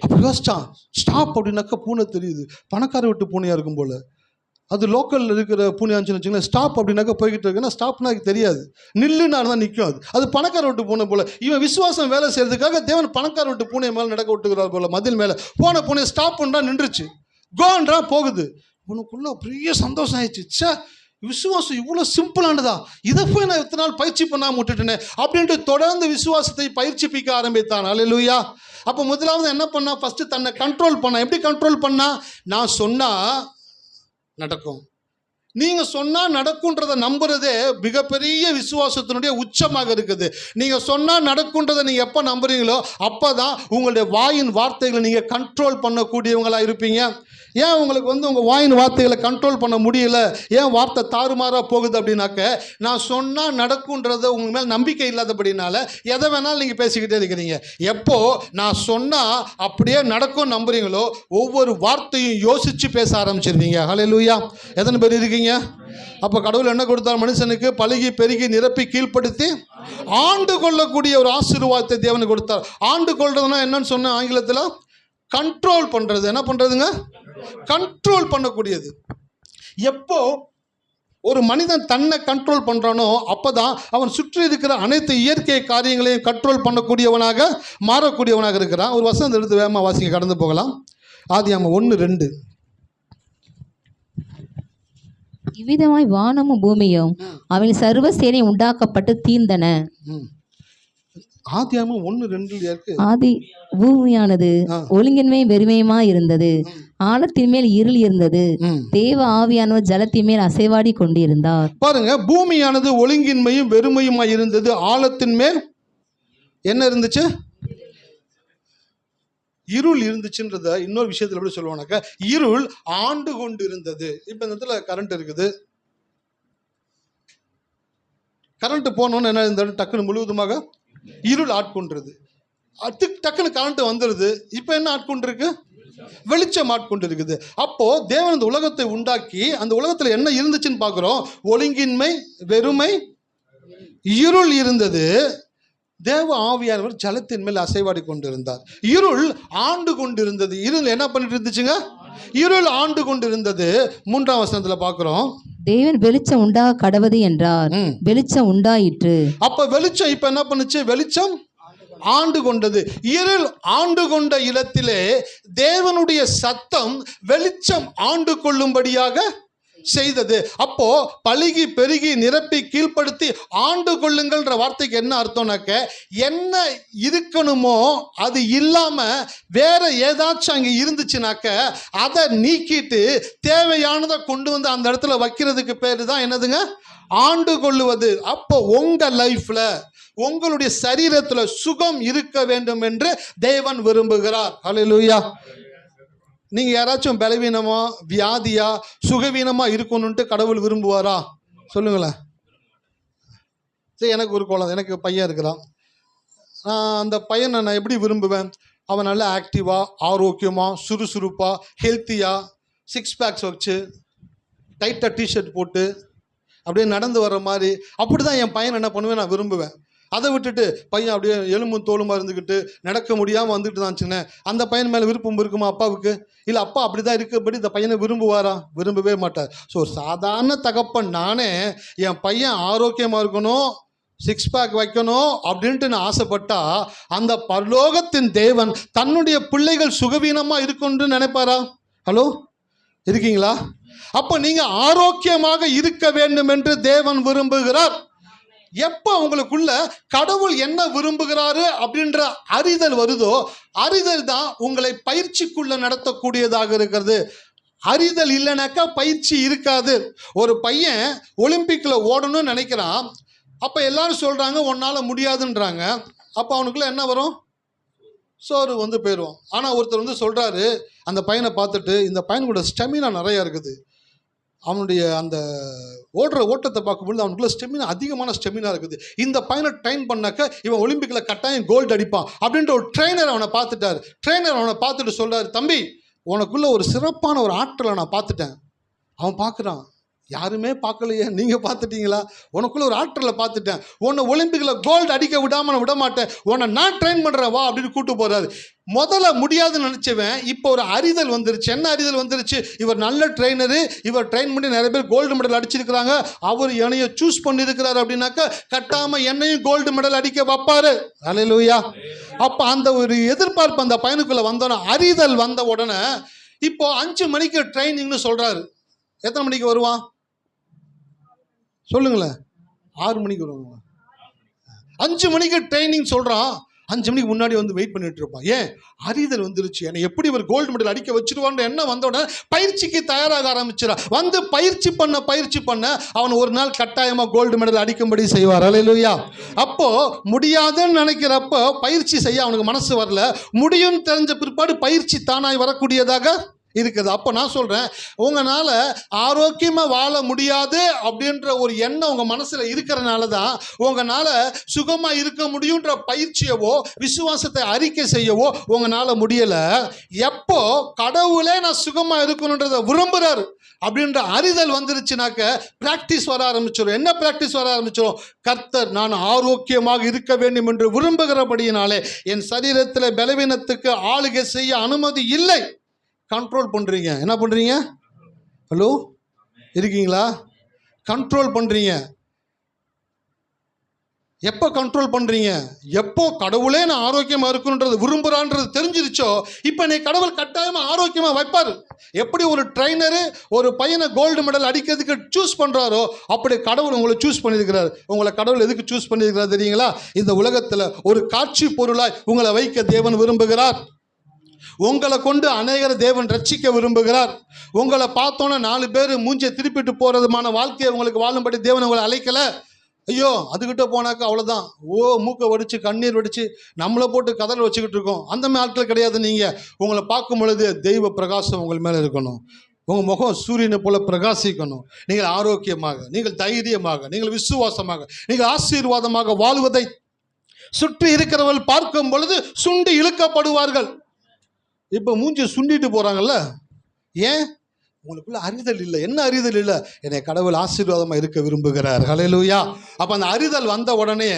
அப்போ யோசிச்சான், ஸ்டாப் அப்படின்னாக்கா பூனை தெரியுது, பணக்கார விட்டு பூனையாக இருக்கும் போல். அது லோக்கலில் இருக்கிற பூனையாச்சுன்னு வச்சுங்களேன், ஸ்டாப் அப்படின்னாக்கா போய்கிட்டு இருக்குன்னா ஸ்டாப்னா அதுக்கு தெரியாது, நில்லுன்னா தான் நிற்கும். அது பணக்கார விட்டு பூனை போல். இவன் விசுவாசம் வேலை செய்யறதுக்காக தேவன் பணக்கார விட்டு பூனை மேலே நடக்க விட்டுக்கிறார் போல். மதில் மேலே போன பூனை ஸ்டாப் பண்ணுறா, நின்றுச்சு, கோன்றா போகுது. உனக்குள்ள பெரிய சந்தோஷம் ஆயிடுச்சு. சே, விசுவாசம் இவ்வளோ சிம்பிளானதா, இதை போய் நான் இத்தனை நாள் பயிற்சி பண்ணாமல் விட்டுட்டேனே அப்படின்ட்டு தொடர்ந்து விசுவாசத்தை பயிற்சிப்பிக்க ஆரம்பித்தான். அல்லேலூயா. அப்போ முதலாவது என்ன பண்ணா, ஃபஸ்ட்டு தன்னை கண்ட்ரோல் பண்ணா. எப்படி கண்ட்ரோல் பண்ணா? நான் சொன்னால் நடக்கும். நீங்கள் சொன்னால் நடக்குன்றதை நம்புறதே மிகப்பெரிய விசுவாசத்தினுடைய உச்சமாக இருக்குது. நீங்கள் சொன்னால் நடக்குன்றதை நீங்கள் எப்போ நம்புறீங்களோ அப்போ தான் உங்களுடைய வாயின் வார்த்தைகளை நீங்கள் கண்ட்ரோல் பண்ணக்கூடியவங்களாக இருப்பீங்க. ஏன் உங்களுக்கு உங்கள் வாயின் வார்த்தைகளை கண்ட்ரோல் பண்ண முடியல, ஏன் வார்த்தை தாறுமாறாக போகுது அப்படின்னாக்க, நான் சொன்னால் நடக்குன்றதை உங்கள் மேலே நம்பிக்கை இல்லாதபடினால எதை வேணாலும் நீங்கள் பேசிக்கிட்டே இருக்கிறீங்க. எப்போ நான் சொன்னால் அப்படியே நடக்கும் நம்புறீங்களோ ஒவ்வொரு வார்த்தையும் யோசித்து பேச ஆரம்பிச்சிருவீங்க. ஹல்லேலூயா. எத்தனை பேர் இருக்கீங்க? அப்போ கடவுள் என்ன கொடுத்தார் மனுஷனுக்கு? பலுகி பெருகி நிரப்பி கீழ்ப்படுத்தி ஆண்டு கொள்ளக்கூடிய ஒரு ஆசீர்வாதத்தை தேவனுக்கு கொடுத்தார். ஆண்டு கொள்றதுன்னா என்னன்னு சொன்ன ஆங்கிலத்தில் கண்ட்ரோல் பண்ணுறது. என்ன பண்ணுறதுங்க? கண்ட்ரோல் பண்ணக்கூடியது. எப்போ ஒரு மனிதன் தன்னை கண்ட்ரோல் பண்ணுறானோ அப்போ தான் அவன் சுற்றி இருக்கிற அனைத்து இயற்கை காரியங்களையும் கண்ட்ரோல் பண்ணக்கூடியவனாக மாறக்கூடியவனாக இருக்கிறான். ஒரு வசனம் எடுத்து வேகமாக வாசிக்க கடந்து போகலாம். ஆதியாகமம் 1:2. இவ்விதமாய் வானமும் பூமியும் அவன் சர்வ சேனை உண்டாக்கப்பட்டு தீர்ந்தன. ஆதியாகமம் 1:2 ஆதி பூமியானது ஒழுங்கின்மை வெறுமையுமா இருந்தது, ஆழத்தின் மேல் இருள் இருந்தது, தேவ ஆவியானவர் ஜலத்தின் மேல் அசைவாடி கொண்டிருந்தார். பாருங்க, பூமியானது ஒழுங்கின்மையும் வெறுமையுமா இருந்தது, ஆழத்தின் மேல் என்ன இருந்துச்சு? இருள் இருந்துச்சுன்றத இன்னொரு விஷயத்தில் எப்படி சொல்லுவானாக்கா, இருள் ஆண்டு கொண்டு இருந்தது. இப்போ இந்த இடத்துல கரண்ட் இருக்குது, கரண்ட் போனோன்னு என்ன இருந்தாலும் டக்குன்னு முழுவதுமாக இருள் ஆட்கொண்டிருது. அது டக்குன்னு கரண்ட் வந்துடுது. இப்போ என்ன ஆட்கொண்டிருக்கு? வெளிச்சம் ஆட்கொண்டு இருக்குது. அப்போ தேவன் இந்த உலகத்தை உண்டாக்கி அந்த உலகத்தில் என்ன இருந்துச்சுன்னு பார்க்குறோம். ஒழுங்கின்மை, வெறுமை, இருள் இருந்தது. தேவ ஆவியானவர் ஜலத்தின் மேல் அசைவாடி கொண்டிருந்தார். இருள் ஆண்டு கொண்டிருந்தது. இருள் என்ன பண்ணிட்டு இருந்துச்சுங்க? இருள் ஆண்டு கொண்டிருந்தது. 3ஆம் வசனத்துல பார்க்கிறோம், தேவன் வெளிச்சம் உண்டாக கடவது என்றார், வெளிச்சம் உண்டாயிற்று. அப்ப வெளிச்சம் இப்ப என்ன பண்ணுச்சு? வெளிச்சம் ஆண்டு கொண்டது. இருள் ஆண்டு கொண்ட இடத்திலே தேவனுடைய சத்தம் வெளிச்சம் ஆண்டு கொள்ளும்படியாக செய்தது. அப்போ பலுகி பெருகி நிரப்பி கீழ்ப்படுத்தி ஆண்டு கொள்ளுங்கள்ன்ற வார்த்தைக்கு என்ன அர்த்தம்னாக்க, என்ன இருக்கணுமோ அது இல்லாம வேற ஏதாச்சும் அங்கே இருந்துச்சுனாக்க அதை நீக்கிட்டு தேவையானதை கொண்டு வந்து அந்த இடத்துல வைக்கிறதுக்கு பேரு தான் என்னதுங்க? ஆண்டு கொள்ளுவது. அப்போ உங்க லைஃப்ல உங்களுடைய சரீரத்துல சுகம் இருக்க வேண்டும் என்று தேவன் விரும்புகிறார். ஹல்லேலூயா. நீங்க யாராச்சும் பலவீனமா, வியாதியா, சுகவீனமா இருக்கணும்ட்டு கடவுள் விரும்புவாரா? சொல்லுங்களேன். சரி, எனக்கு ஒரு குழந்தை, எனக்கு பையன் இருக்கிறான். அந்த பையனை நான் எப்படி விரும்புவேன்? அவன் நல்லா ஆக்டிவா, ஆரோக்கியமா, சுறுசுறுப்பா, ஹெல்த்தியா, 6 பேக்ஸ் வச்சு டைட்டாக டிஷர்ட் போட்டு அப்படியே நடந்து வர்ற மாதிரி அப்படி தான் என் பையனை என்ன பண்ணுவேன், நான் விரும்புவேன். அதை விட்டுட்டு பையன் அப்படியே எலும்பும் தோலுமா இருந்துக்கிட்டு நடக்க முடியாமல் வந்துட்டு தான்ச்சுன்னு அந்த பையன் மேலே விருப்பம் இருக்குமா அப்பாவுக்கு? இல்லை, அப்பா அப்படி தான் இருக்கபடி இந்த பையனை விரும்புவாரா? விரும்பவே மாட்டார். ஸோ ஒரு சாதாரண தகப்பன் நானே என் பையன் ஆரோக்கியமாக இருக்கணும், 6 பேக் வைக்கணும் அப்படின்ட்டு நான் ஆசைப்பட்டா அந்த பரலோகத்தின் தேவன் தன்னுடைய பிள்ளைகள் சுகவீனமாக இருக்குன்னு நினைப்பாரா? ஹலோ, இருக்கீங்களா? அப்போ நீங்கள் ஆரோக்கியமாக இருக்க வேண்டும் என்று தேவன் விரும்புகிறார். எப்போ உங்களுக்குள்ள கடவுள் என்ன விரும்புகிறாரு அப்படின்ற அறிதல் வருதோ, அறிதல் தான் உங்களை பயிற்சிக்குள்ள நடத்தக்கூடியதாக இருக்கிறது. அறிதல் இல்லைனாக்கா பயிற்சி இருக்காது. ஒரு பையன் ஒலிம்பிக்கில் ஓடணும்னு நினைக்கிறான். அப்போ எல்லாரும் சொல்கிறாங்க உன்னால் முடியாதுன்றாங்க. அப்போ அவனுக்குள்ள என்ன வரும்? சோறு வந்து போயிடுவோம். ஆனால் ஒருத்தர் சொல்கிறாரு அந்த பையனை பார்த்துட்டு, இந்த பையனோட ஸ்டெமினா நிறையா இருக்குது, அவனுடைய அந்த ஓடுற ஓட்டத்தை பார்க்கும்பொழுது அவனுக்குள்ள ஸ்டெமினா, அதிகமான ஸ்டெமினா இருக்குது, இந்த பையனை ட்ரெயின் பண்ணாக்க இவன் ஒலிம்பிக்கில் கட்டாயம் கோல்டு அடிப்பான் அப்படின்ற ஒரு ட்ரெயினர் அவனை பார்த்துட்டார். ட்ரெயினர் அவனை பார்த்துட்டு சொல்கிறார், தம்பி உனக்குள்ள ஒரு சிறப்பான ஒரு ஆற்றலை நான் பார்த்துட்டேன். அவன் பார்க்குறான், யாருமே பார்க்கலையே, நீங்கள் பார்த்துட்டீங்களா? உனக்குள்ள ஒரு ஆற்றலை பார்த்துட்டேன், உன்னை ஒலிம்பிக்கில் கோல்டு அடிக்க விடாமல் நான் விட மாட்டேன், உன்னை நான் ட்ரெயின் பண்ணுறேன் வா அப்படின்னு கூப்பிட்டு போகிறாரு. முதல்ல முடியாதுன்னு நினச்சவன் இப்போ ஒரு அறிதல் வந்துருச்சு. என்ன அறிதல் வந்துருச்சு? இவர் நல்ல ட்ரெயினரு, இவர் ட்ரெயின் பண்ணி நிறைய பேர் கோல்டு மெடல் அடிச்சிருக்கிறாங்க, அவர் என்னைய சூஸ் பண்ணியிருக்கிறாரு அப்படின்னாக்கா கட்டாமல் என்னையும் கோல்டு மெடல் அடிக்க வைப்பாரு. அல்லேலூயா. அப்போ அந்த ஒரு எதிர்பார்ப்பு அந்த பையனுக்குள்ளே வந்தோன்னே, அறிதல் வந்த உடனே இப்போ 5 மணிக்கு ட்ரைனிங்னு சொல்கிறாரு. எத்தனை மணிக்கு வருவான் சொல்லுங்களேன்? 6 மணிக்கு வருவாங்க. 5 மணிக்கு ட்ரைனிங் சொல்கிறான். 5 மணிக்கு முன்னாடி வந்து வெயிட் பண்ணிட்டு இருப்பான். ஏன்? அறிதல் வந்துருச்சு. என்னை எப்படி ஒரு கோல்டு மெடல் அடிக்க வச்சிருவான்ற என்ன வந்த உடனே பயிற்சிக்கு தயாராக ஆரம்பிச்சிடா. வந்து பயிற்சி பண்ண அவன் ஒரு நாள் கட்டாயமாக கோல்டு மெடல் அடிக்கும்படி செய்வார். அல்லேலூயா. அப்போ முடியாதுன்னு நினைக்கிறப்போ பயிற்சி செய்ய அவனுக்கு மனசு வரல. முடியும் தெரிஞ்ச பிற்பாடு பயிற்சி தானாய் வரக்கூடியதாக இருக்குது. அப்போ நான் சொல்கிறேன், உங்களால் ஆரோக்கியமாக வாழ முடியாது அப்படின்ற ஒரு எண்ணம் உங்கள் மனசில் இருக்கிறனால தான் உங்களால் சுகமாக இருக்க முடியுன்ற பயிற்சியவோ விசுவாசத்தை அறிக்கை செய்யவோ உங்களால் முடியலை. எப்போ கடவுளே நான் சுகமாக இருக்கணுன்றதை விரும்புகிறார் அப்படின்ற அறிதல் வந்துருச்சுனாக்க பிராக்டிஸ் வர ஆரம்பிச்சிடும். என்ன பிராக்டிஸ் வர ஆரம்பிச்சிடும்? கர்த்தர் நான் ஆரோக்கியமாக இருக்க வேண்டும் என்று விரும்புகிறபடியினாலே என் சரீரத்தில் பலவீனத்துக்கு ஆளுகை செய்ய அனுமதி இல்லை. கண்ட்ரோல் பண்ணுறீங்க. என்ன பண்ணுறீங்க? ஹலோ, இருக்கீங்களா? கண்ட்ரோல் பண்ணுறீங்க. எப்போ கண்ட்ரோல் பண்ணுறீங்க? எப்போ கடவுளே நான் ஆரோக்கியமாக இருக்கணுன்றது விரும்புகிறான்றது தெரிஞ்சிருச்சோ, இப்போ நீ கடவுள் கட்டாயமாக ஆரோக்கியமாக வைப்பார். எப்படி ஒரு ட்ரைனரு ஒரு பையனை கோல்டு மெடல் அடிக்கிறதுக்கு சூஸ் பண்ணுறாரோ, அப்படி கடவுள் உங்களை சூஸ் பண்ணியிருக்கிறார். உங்களை கடவுள் எதுக்கு சூஸ் பண்ணியிருக்கிறார் தெரியுங்களா? இந்த உலகத்தில் ஒரு காட்சி பொருளாய் உங்களை வைக்க தேவன் விரும்புகிறார். உங்களை கொண்டு அநேகரை தேவன் ரட்சிக்க விரும்புகிறார். உங்களை பார்த்தோன்னே 4 பேர் மூஞ்சியை திருப்பிட்டு போகிறதுமான வாழ்க்கையை உங்களுக்கு வாழும்படி தேவன் உங்களை அழைக்கலை. ஐயோ அதுக்கிட்ட போனாக்கா அவ்வளோதான், மூக்கை வடித்து கண்ணீர் வடித்து நம்மளை போட்டு கதறி வச்சுக்கிட்டு இருக்கோம். அந்த மாதிரி ஆட்கள் கிடையாது. நீங்கள் உங்களை பார்க்கும் பொழுது தெய்வ பிரகாசம் உங்கள் மேலே இருக்கணும். உங்கள் முகம் சூரியனை போல பிரகாசிக்கணும். நீங்கள் ஆரோக்கியமாக, நீங்கள் தைரியமாக, நீங்கள் விசுவாசமாக, நீங்கள் ஆசீர்வாதமாக வாழ்வதை சுற்றி இருக்கிறவர்கள் பார்க்கும் பொழுது சுண்டி இழுக்கப்படுவார்கள். இப்போ மூஞ்சி சுண்டிட்டு போகிறாங்கல்ல, ஏன்? உங்களுக்குள்ள அறிதல் இல்லை. என்ன அறிதல் இல்லை? என்னை கடவுள் ஆசீர்வாதமாக இருக்க விரும்புகிறார். ஹல்லேலூயா. அப்போ அந்த அறிதல் வந்த உடனே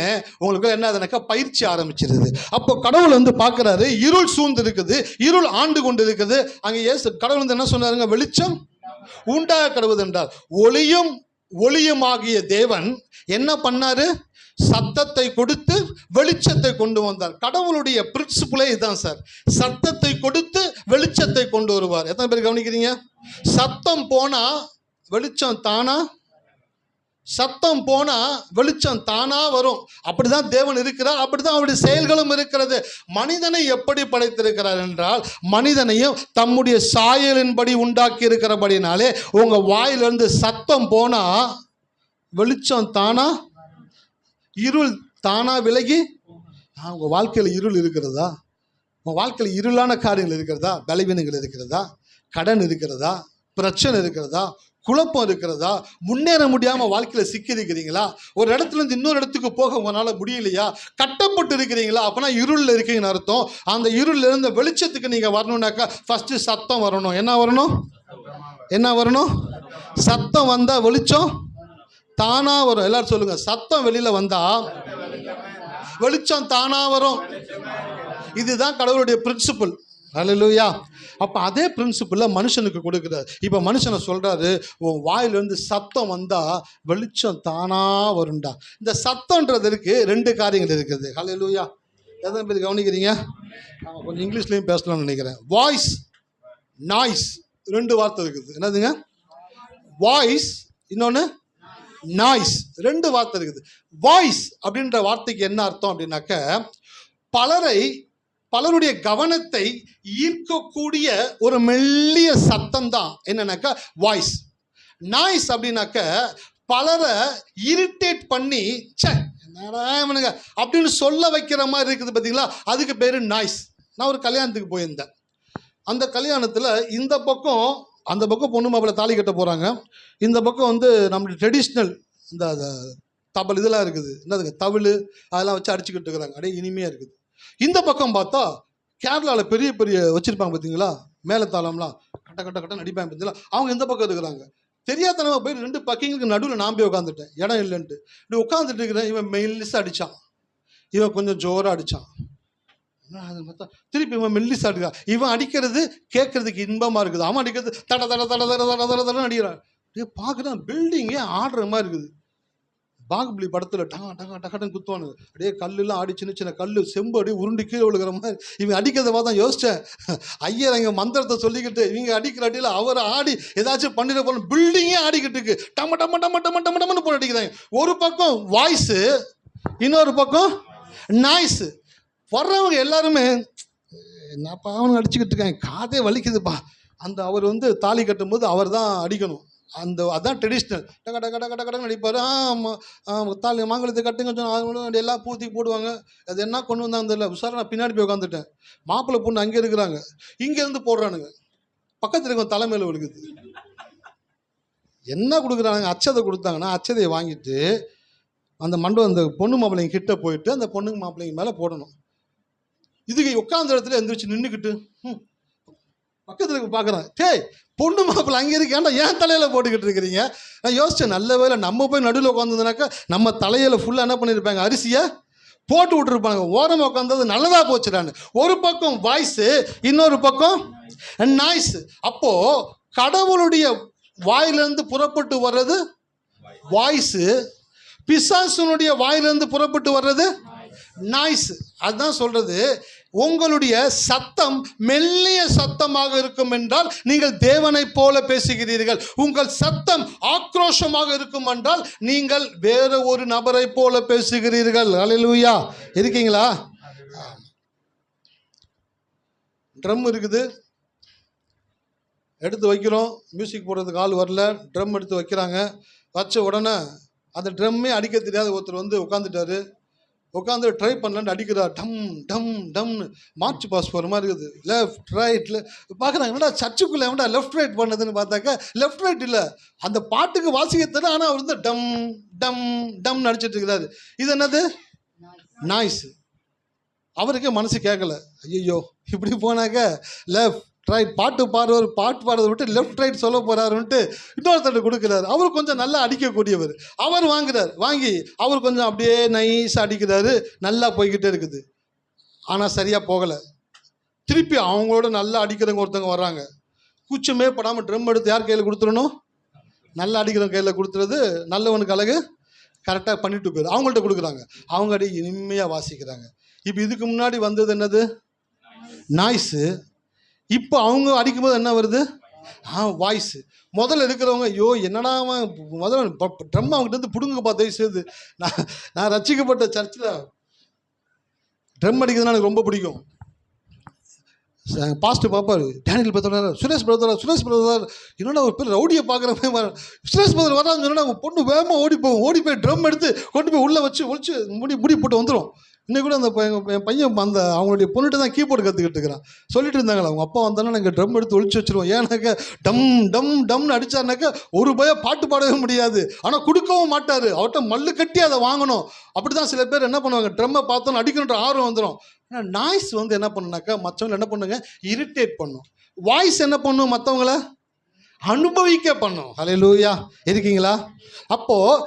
உங்களுக்கு என்ன ஆகுதுனாக்கா பயிற்சி ஆரம்பிச்சிருது. அப்போ கடவுள் வந்து பார்க்குறாரு, இருள் சூழ்ந்து இருக்குது, இருள் ஆண்டு கொண்டு இருக்குது. அங்கே கடவுள் வந்து என்ன சொன்னாருங்க? வெளிச்சம் உண்டாக கடவுள் என்றார். ஒளியுமாகிய தேவன் என்ன பண்ணாரு? சத்தத்தை கொடுத்து வெளிச்சத்தை கொண்டு வந்தார். கடவுளுடைய பிரின்சிபிளே இதுதான் சார். சத்தத்தை கொடுத்து வெளிச்சத்தை கொண்டு வருவார். எத்தனை பேர் கவனிக்கிறீங்க? சத்தம் போனா வெளிச்சம் தானா, சத்தம் போனா வெளிச்சம் தானா வரும். அப்படிதான் தேவன் இருக்கிறார், அப்படிதான் அவருடைய செயல்களும் இருக்கிறது. மனிதனை எப்படி படைத்திருக்கிறார் என்றால், மனிதனையும் தம்முடைய சாயலின்படி உண்டாக்கி இருக்கிறபடினாலே உங்க வாயிலிருந்து சத்தம் போனா வெளிச்சம் தானா, இருள் தானா விலகி. உங்கள் வாழ்க்கையில் இருள் இருக்கிறதா? உங்கள் வாழ்க்கையில் இருளான காரியங்கள் இருக்கிறதா? பலவீனங்கள் இருக்கிறதா? கடன் இருக்கிறதா? பிரச்சனை இருக்கிறதா? குழப்பம் இருக்கிறதா? முன்னேற முடியாமல் வாழ்க்கையில் சிக்கி இருக்கிறீங்களா? ஒரு இடத்துலேருந்து இன்னொரு இடத்துக்கு போக உங்களால் முடியலையா? கட்டப்பட்டு இருக்கிறீங்களா? அப்போனா இருளில் இருக்கீங்கன்னு அர்த்தம். அந்த இருளில் இருந்த வெளிச்சத்துக்கு நீங்கள் வரணுன்னாக்கா ஃபஸ்ட்டு சத்தம் வரணும். என்ன வரணும்? சத்தம் வந்தால் வெளிச்சம் தானா வரும். எல்லாரும் சொல்லுங்க, சத்தம் வெளியில வந்தா வெளிச்சம் தானா வரும். இதுதான் கடவுளுடைய பிரின்சிபிள். ஹல்லேலூயா. அப்போ அதே பிரின்சிபிளில் மனுஷனுக்கு கொடுக்குறாரு. இப்போ மனுஷனை சொல்கிறாரு, உன் வாயிலிருந்து சத்தம் வந்தால் வெளிச்சம் தானா வரும்டா. இந்த சத்தம்ன்றதற்கு 2 காரியங்கள் இருக்குது. ஹல்லேலூயா. எத்தனை பேர் கவனிக்கிறீங்க? கொஞ்சம் இங்கிலீஷ்லேயும் பேசலாம்னு நினைக்கிறேன். வாய்ஸ், நாய்ஸ், 2 வார்த்தை இருக்குது. என்னதுங்க? வாய்ஸ், இன்னொன்று நாய்ஸ், 2 வார்த்தை இருக்குது. வாய்ஸ் அப்படின்ற வார்த்தைக்கு என்ன அர்த்தம் அப்படின்னாக்க, பலருடைய கவனத்தை ஈர்க்கக்கூடிய ஒரு மெல்லிய சத்தம் தான் என்னன்னாக்கா வாய்ஸ். நாய்ஸ் அப்படின்னாக்க பலரை இரிட்டேட் பண்ணி என்னடா அப்படின்னு சொல்ல வைக்கிற மாதிரி இருக்குது பார்த்தீங்களா, அதுக்கு பேர் நாய்ஸ். நான் ஒரு கல்யாணத்துக்கு போயிருந்தேன். அந்த கல்யாணத்தில் இந்த பக்கம் அந்த பக்கம் பொண்ணு மாப்பிள்ளை தாலி கட்ட போகிறாங்க. இந்த பக்கம் வந்து நம்மளுடைய ட்ரெடிஷ்னல் இந்த தபல் இதெல்லாம் இருக்குது, என்னதுங்க தவிழ் அதெல்லாம் வச்சு அடிச்சுக்கிட்டு இருக்கிறாங்க. அப்படியே இனிமையாக இருக்குது. இந்த பக்கம் பார்த்தா கேரளாவில் பெரிய வச்சுருப்பாங்க பார்த்தீங்களா, மேலே தாளம்லாம் கட்ட கட்ட கட்ட நடிப்பாங்க பார்த்தீங்களா, அவங்க இந்த பக்கம் இருக்கிறாங்க. தெரியாதனமா போய் 2 பக்கிங்களுக்கு நடுவில் நான் போய் உட்காந்துட்டேன், இடம் இல்லைன்ட்டு. இப்படி உட்காந்துட்டு இருக்கிறேன். இவன் மெல்லிசா அடித்தான், இவன் கொஞ்சம் ஜோராக அடித்தான். அது பார்த்தா திருப்பி இவன் மெல்லிசா அடிக்கிறான். இவன் அடிக்கிறது கேட்கறதுக்கு இன்பமாக இருக்குது, அவன் அடிக்கிறது தட தட தட தட தட தட தடன்னு அடிக்கிறான். பார்க்குறான் பில்டிங்கே ஆடுற மாதிரி இருக்குது. பாகுபலி படத்தில் டகா டகா டகன்னு குத்துவானு, அப்படியே கல்லுலாம் ஆடி சின்ன சின்ன கல் செம்பு அப்படியே உருண்டு கீழே விழுகிற மாதிரி. இவங்க அடிக்கிறத பார்த்தா யோசித்தேன், ஐயர் எங்கள் மந்திரத்தை சொல்லிக்கிட்டு இவங்க அடிக்கிற அடியில் அவரை ஆடி ஏதாச்சும் பண்ணிட போன பில்டிங்கே ஆடிக்கிட்டு இருக்கு. டம்ம டம்ம டம்ம டம்ம டம்ம டம்மன்னு போட்டு அடிக்கிறாங்க. ஒரு பக்கம் வாய்ஸு, இன்னொரு பக்கம் நாய்ஸு. வர்றவங்க எல்லாருமே என்னப்பா அவனுங்க அடிச்சுக்கிட்டு இருக்காங்க, காதே வலிக்குதுப்பா. அந்த அவர் வந்து தாலி கட்டும்போது அவர் தான் அடிக்கணும், அதான் ட்ரெடிஷ்னல். டக டக டக டகன்னு அடிப்பார். தாலி மாங்கலத்தை கட்டுங்க எல்லாம் பூத்தி போடுவாங்க. அது என்ன கொண்டு வந்தாங்க தெரியல. விசாரணை பின்னாடி போய் உட்காந்துட்டேன். மாப்பிள்ளை பொண்ணு அங்கே இருக்கிறாங்க, இங்கேருந்து போடுறானுங்க, பக்கத்தில் இருக்க தலைமையில் விழுகுது. என்ன கொடுக்குறானுங்க, அச்சதை கொடுத்தாங்கன்னா அச்சதையை வாங்கிட்டு அந்த மண்டபம் அந்த பொண்ணு மாப்பிள்ளைங்க கிட்ட போயிட்டு அந்த பொண்ணுங்க மாப்பிள்ளைங்க மேலே போடணும். இதுக்கு உட்காந்த இடத்துல எந்திரிச்சு நின்றுக்கிட்டு பக்கத்தில் பார்க்குறேன், டேய் பொண்ணு மாப்பிள்ளை அங்கே இருக்கேன்டா ஏன் தலையில் போட்டுக்கிட்டு இருக்கிறீங்க. நான் யோசித்தேன், நல்ல வேலை நம்ம போய் நடுவில் உட்காந்துனாக்கா நம்ம தலையில் ஃபுல்லாக என்ன பண்ணியிருப்பாங்க, அரிசியை போட்டு விட்டுருப்பாங்க. ஓரமாக உட்காந்தது நல்லதாக போச்சுடான்னு. ஒரு பக்கம் வாய்ஸு, இன்னொரு பக்கம் நாய்ஸு. அப்போது கடவுளுடைய வாயிலிருந்து புறப்பட்டு வர்றது வாய்ஸு, பிசாசுனுடைய வாயிலிருந்து புறப்பட்டு வர்றது நாய்ஸ். அதுதான் சொல்றது, உங்களுடைய சத்தம் மெல்லிய சத்தமாக இருக்கும் என்றால் நீங்கள் தேவனை போல பேசுகிறீர்கள். உங்கள் சத்தம் ஆக்ரோஷமாக இருக்கும் என்றால் நீங்கள் வேற ஒரு நபரை போல பேசுகிறீர்கள். அல்லேலூயா. இருக்கீங்களா? ட்ரம் இருக்குது, எடுத்து வைக்கிறோம். மியூசிக் போடுறதுக்கு ஆள் வரல, ட்ரம் எடுத்து வைக்கிறாங்க. வச்ச உடனே அந்த ட்ரம்மே அடிக்க தெரியாத ஒருத்தர் வந்து உட்காந்துட்டாரு. உட்காந்து ட்ரை பண்ணலான்னு அடிக்கிறார், டம் டம் டம்னு. மார்ச் பாஸ் போகிற மாதிரி இருக்குது. லெஃப்ட் ரைட்டில் பார்க்குறாங்க, என்னடா சர்ச்சுக்குள்ளே எவன்டா லெஃப்ட் ரைட் பண்ணதுன்னு பார்த்தாக்கா லெஃப்ட் ரைட் இல்லை, அந்த பாட்டுக்கு வாசிக்கத்தர. ஆனால் அவர் வந்து டம் டம் டம்னு அடிச்சிட்டு இருக்கிறாரு. இது என்னது, நாய்ஸு. அவருக்கே மனசு கேட்கல, ஐயோ இப்படி போனாக்க லெஃப்ட் ரைட் பாட்டு பாடுறதை விட்டு லெஃப்ட் ரைட் சொல்ல போகிறாருன்ட்டு இன்னொருத்தர் கொடுக்குறாரு. அவர் கொஞ்சம் நல்லா அடிக்கக்கூடியவர், அவர் வாங்குறார். வாங்கி அவர் கொஞ்சம் அப்படியே நைஸாக அடிக்கிறாரு, நல்லா போய்கிட்டே இருக்குது. ஆனால் சரியாக போகலை. திருப்பி அவங்களோட நல்லா அடிக்கிறவங்க ஒருத்தவங்க வர்றாங்க. கூச்சமே படாமல் ட்ரம் எடுத்து யார் கையில் கொடுத்துடணும், நல்லா அடிக்கிறவங்க கையில் கொடுத்துறது நல்லவனுக்கு அழகு. கரெக்டாக பண்ணிட்டு போயிரு. அவங்கள்ட்ட கொடுக்குறாங்க, அவங்க அடி இனிமையாக வாசிக்கிறாங்க. இப்போ இதுக்கு முன்னாடி வந்தது என்னது, நாய்ஸு. இப்போ அவங்க அடிக்கும்போது என்ன வருது, வாய்ஸு. முதல்ல இருக்கிறவங்க ஐயோ என்னடா முதல்ல ட்ரம் அவங்ககிட்ட இருந்து பிடுங்க பார்த்து செய்யுது. நான் ரசிக்கப்பட்ட சர்ச்சில் ட்ரம் அடிக்கிறதுனா எனக்கு ரொம்ப பிடிக்கும். பாஸ்ட்டு பார்ப்பார், டேனியல் பிரதர், சுரேஷ் பிரதர் என்னடா ஒரு பேர் ரவுடியை பார்க்குற மாதிரி சுரேஷ் பிரதர் வரான்னு சொன்னா அவங்க பொண்ணு வேகமாக ஓடி போய் ட்ரம் எடுத்து கொண்டு போய் உள்ளே வச்சு ஒழிச்சு முடி போட்டு வந்துடும். இன்னைக்கு கூட அந்த என் பையன் அந்த அவங்களுடைய பொண்ணுகிட்ட தான் கீபோர்டு கற்றுக்கிட்டு இருக்கிறான். சொல்லிட்டு இருந்தாங்களா, அவங்க அப்பா வந்தாலும் நாங்கள் ட்ரம் எடுத்து ஒழிச்சு வச்சுருவோம். ஏன்னாக்கா டம் டம் டம்னு அடித்தாருனாக்கா ஒரு பயம் பாட்டு பாடவே முடியாது, ஆனால் கொடுக்கவும் மாட்டார். அவர்கிட்ட மல்லு கட்டி அதை வாங்கணும். அப்படி தான் சில பேர் என்ன பண்ணுவாங்க, ட்ரம்மை பார்த்தோன்னு அடிக்கணுன்ற ஆர்வம் வந்துடும். ஆனால் நாய்ஸ் வந்து என்ன பண்ணுனாக்கா மற்றவங்களை என்ன பண்ணுங்க, இரிட்டேட் பண்ணும். வாய்ஸ் என்ன பண்ணும், மற்றவங்கள அனுபவிக்க பண்ணும். ஹல்லேலூயா. இருக்கீங்களா? அப்போது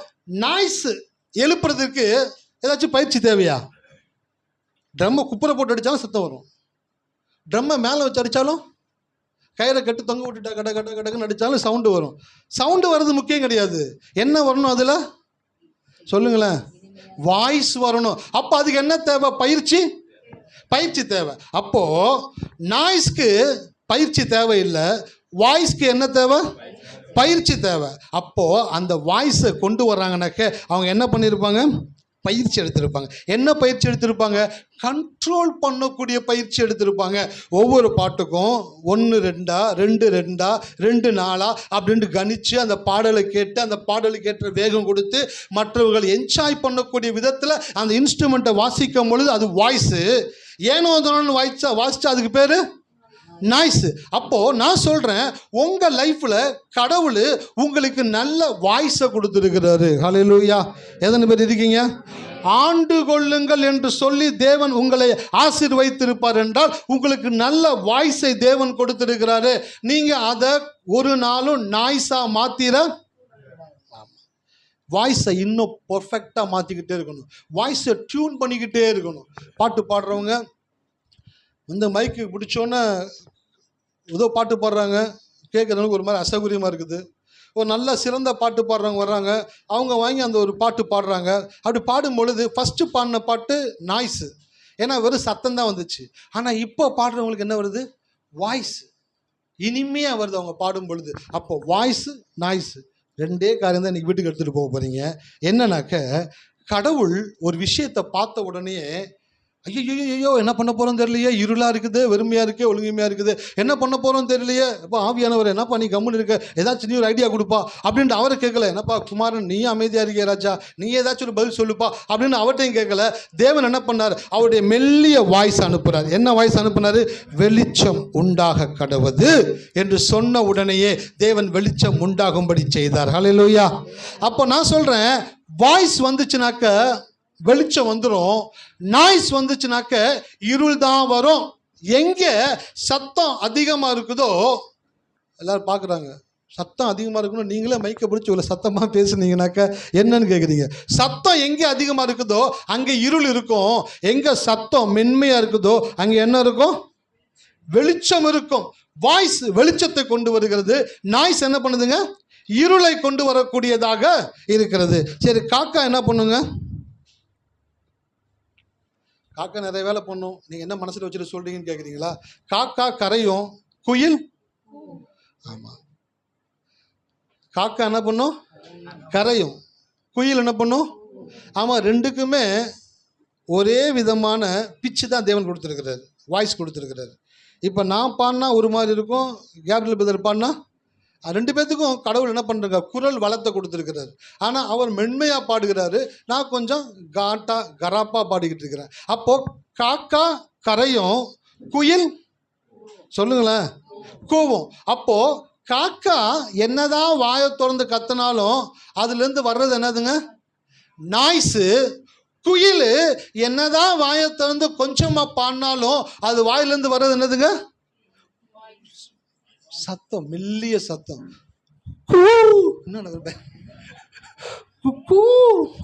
நாய்ஸ் எழுப்புறதுக்கு ஏதாச்சும் பயிற்சி தேவையா? ட்ரம்மை குப்புரை போட்டு அடித்தாலும் சத்தம் வரும், ட்ரம்மை மேலே வச்சு அடித்தாலும், கயிறை கட்டு தொங்க விட்டுட்டா கட கட கடக்குன்னு அடித்தாலும் சவுண்டு வரும். சவுண்டு வர்றது முக்கியம் கிடையாது, என்ன வரணும் அதில் சொல்லுங்களேன், வாய்ஸ் வரணும். அப்போ அதுக்கு என்ன தேவை, பயிற்சி தேவை. அப்போது நாய்ஸ்க்கு பயிற்சி தேவையில்லை, வாய்ஸ்க்கு என்ன தேவை, பயிற்சி தேவை. அப்போது அந்த வாய்ஸை கொண்டு வர்றாங்கனாக்க அவங்க என்ன பண்ணியிருப்பாங்க, பயிற்சி எடுத்திருப்பாங்க. என்ன பயிற்சி எடுத்திருப்பாங்க, கண்ட்ரோல் பண்ணக்கூடிய பயிற்சி எடுத்திருப்பாங்க. ஒவ்வொரு பாட்டுக்கும் 1 2 2 2 2 4 அப்படின்ட்டு கணிச்சு அந்த பாடலை கேட்டு அந்த பாடலுக்கு ஏற்ற வேகம் கொடுத்து மற்றவர்கள் என்ஜாய் பண்ணக்கூடிய விதத்தில் அந்த இன்ஸ்ட்ருமெண்ட்டை வாசிக்கும் பொழுது அது வாய்ஸு. ஏனோ வாசிச்சா அதுக்கு பேர் நாய்ஸு. அப்போது நான் சொல்கிறேன், உங்கள் லைஃப்பில் கடவுள் உங்களுக்கு நல்ல வாய்ஸை கொடுத்துருக்கிறாரு. ஹல்லேலூயா. எத்தனை பேர் இருக்கீங்க? ஆண்டு கொள்ளுங்கள் என்று சொல்லி தேவன் உங்களை ஆசீர்வதித்திருப்பார் என்றால் உங்களுக்கு நல்ல வாய்ஸை தேவன் கொடுத்திருக்கிறாரு. நீங்க அதை ஒரு நாளும் நாய்ஸா மாத்திர, வாய்ஸை இன்னும் பர்ஃபெக்டாக மாற்றிக்கிட்டே இருக்கணும். வாய்ஸை டியூன் பண்ணிக்கிட்டே இருக்கணும். பாட்டு பாடுறவங்க இந்த மைக்கு பிடிச்சோன்னே ஏதோ பாட்டு பாடுறாங்க, கேட்குறவங்களுக்கு ஒரு மாதிரி அசௌகரியமாக இருக்குது. ஒரு நல்ல சிறந்த பாட்டு பாடுறவங்க வர்றாங்க, அவங்க வாங்கி அந்த ஒரு பாட்டு பாடுறாங்க. அப்படி பாடும் பொழுது ஃபஸ்ட்டு பாடின பாட்டு நாய்ஸு, ஏன்னா வெறும் சத்தம் தான் வந்துச்சு. ஆனால் இப்போ பாடுறவங்களுக்கு என்ன வருது? வாய்ஸ் இனிமையாக வருது அவங்க பாடும் பொழுது. அப்போ வாய்ஸு நாய்ஸு ரெண்டே காரியம் தான் இன்றைக்கி வீட்டுக்கு எடுத்துகிட்டு போக போகிறீங்க. என்னன்னாக்க, கடவுள் ஒரு விஷயத்தை பார்த்த உடனே ஐயோ என்ன பண்ண போகிறோம் தெரியலையே, இருளாக இருக்குது, வெறுமையாக இருக்குது, ஒழுங்குமையாக இருக்குது, என்ன பண்ண போகிறோம் தெரியலையே, அப்போ ஆவியானவர் என்னப்பா நீ கம்முன்னு இருக்க, ஏதாச்சும் நீ ஒரு ஐடியா கொடுப்பா அப்படின்ட்டு அவரை கேட்கல. என்னப்பா குமாரன் நீ அமைதியாக இருக்கிய ராஜா, நீ ஏதாச்சும் ஒரு பதில் சொல்லுப்பா அப்படின்னு அவர்கிட்டையும் கேட்கல. தேவன் என்ன பண்ணார்? அவருடைய மெல்லிய வாய்ஸ் அனுப்புகிறார். என்ன வாய்ஸ் அனுப்புனார்? வெளிச்சம் உண்டாக கடவுது என்று சொன்ன உடனேயே தேவன் வெளிச்சம் உண்டாகும்படி செய்தார். ஹல்லேலூயா. அப்போ நான் சொல்கிறேன், வாய்ஸ் வந்துச்சுனாக்க வெளிச்சம் வந்துடும், நாய்ஸ் வந்துச்சுனாக்க இருள் தான் வரும். எங்கே சத்தம் அதிகமாக இருக்குதோ, எல்லாரும் பார்க்குறாங்க சத்தம் அதிகமாக இருக்கணும், நீங்களே மைக்கை பிடிச்சி இவ்வளோ சத்தமாக பேசுனீங்கனாக்க என்னன்னு கேட்குறீங்க. சத்தம் எங்கே அதிகமாக இருக்குதோ அங்கே இருள் இருக்கும், எங்கே சத்தம் மென்மையாக இருக்குதோ அங்கே என்ன இருக்கும்? வெளிச்சம் இருக்கும். வாய்ஸ் வெளிச்சத்தை கொண்டு வருகிறது, நாய்ஸ் என்ன பண்ணுதுங்க? இருளை கொண்டு வரக்கூடியதாக இருக்கிறது. சரி, காக்கா என்ன பண்ணுங்க? காக்கா நிறைய வேலை பண்ணும். நீங்கள் என்ன மனசில் வச்சுட்டு சொல்கிறீங்கன்னு கேட்குறீங்களா? காக்கா கரையும், குயில் ஆமாம். காக்கா என்ன பண்ணும்? கரையும். குயில் என்ன பண்ணும்? ஆமாம். ரெண்டுக்குமே ஒரே விதமான பிச்சு தான் தேவன் கொடுத்துருக்கிறார், வாய்ஸ் கொடுத்துருக்கிறார். இப்போ நான் பாடினா ஒரு மாதிரி இருக்கும், கேப்ரியல் பிரதர் பாடினா ரெண்டு பேர்த்துக்கும் கடவுள் என்ன பண்ணுறாங்க? குரல் வளத்தை கொடுத்துருக்கிறார். ஆனால் அவர் மென்மையாக பாடுகிறாரு, நான் கொஞ்சம் கராப்பாக பாடிக்கிட்டு இருக்கிறேன். அப்போது காக்கா கரையும், குயில் சொல்லுங்களேன் கூவும். அப்போது காக்கா என்னதான் வாயை திறந்து கத்தினாலும் அதுலேருந்து வர்றது என்னதுங்க? நாய்ஸு. குயில் என்னதான் வாயை திறந்து கொஞ்சமாக பாடினாலும் அது வாயிலேருந்து வர்றது என்னதுங்க? சத்தம், மெல்லிய சத்தம்.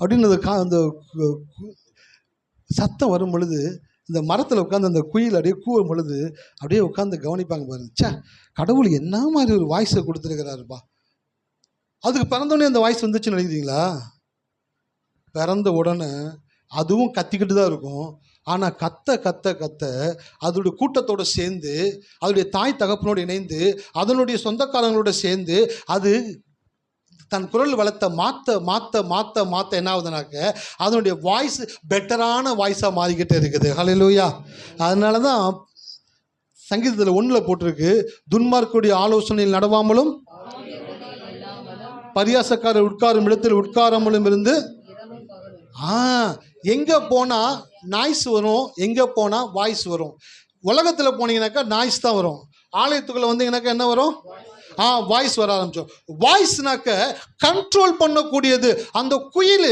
அப்படின்னு அந்த சத்தம் வரும் பொழுது இந்த மரத்தில் உட்காந்து அந்த குயில் அப்படியே கூவும் பொழுது அப்படியே உட்காந்து கவனிப்பாங்க பாருங்க. சே, கடவுள் என்ன மாதிரி ஒரு வாய்ஸை கொடுத்துருக்கிறாருப்பா. அதுக்கு பிறந்தோடனே அந்த வாய்ஸ் வந்துச்சுன்னு நினைக்கிறீங்களா? பிறந்த உடனே அதுவும் கத்திக்கிட்டு தான் இருக்கும். ஆனால் கத்த கத்த கத்த அதோடைய கூட்டத்தோடு சேர்ந்து, அதோடைய தாய் தகப்பனோடு இணைந்து, அதனுடைய சொந்தக்காரங்களோட சேர்ந்து அது தன் குரல் வளத்தை மாற்ற மாற்ற மாற்ற மாற்ற என்ன ஆகுதுனாக்க அதனுடைய வாய்ஸ் பெட்டரான வாய்ஸாக மாறிக்கிட்டே இருக்குது. ஹல்லேலூயா. அதனால தான் சங்கீதத்தில் 1 போட்டிருக்கு, துன்மார்க்குடைய ஆலோசனையில் நடவாமலும் பரியாசக்காரர் உட்காரும் இடத்தில் உட்காராமலும் இருந்து. எங்கே போனால் நாய்ஸ் வரும், எங்கே போனால் வாய்ஸ் வரும். உலகத்தில் போனீங்கன்னாக்கா நாய்ஸ் தான் வரும், ஆலயத்துக்குள்ளே வந்தீங்கன்னாக்கா என்ன வரும்? வாய்ஸ் வர ஆரம்பிச்சோம். வாய்ஸ்னாக்க கண்ட்ரோல் பண்ணக்கூடியது. அந்த குயில்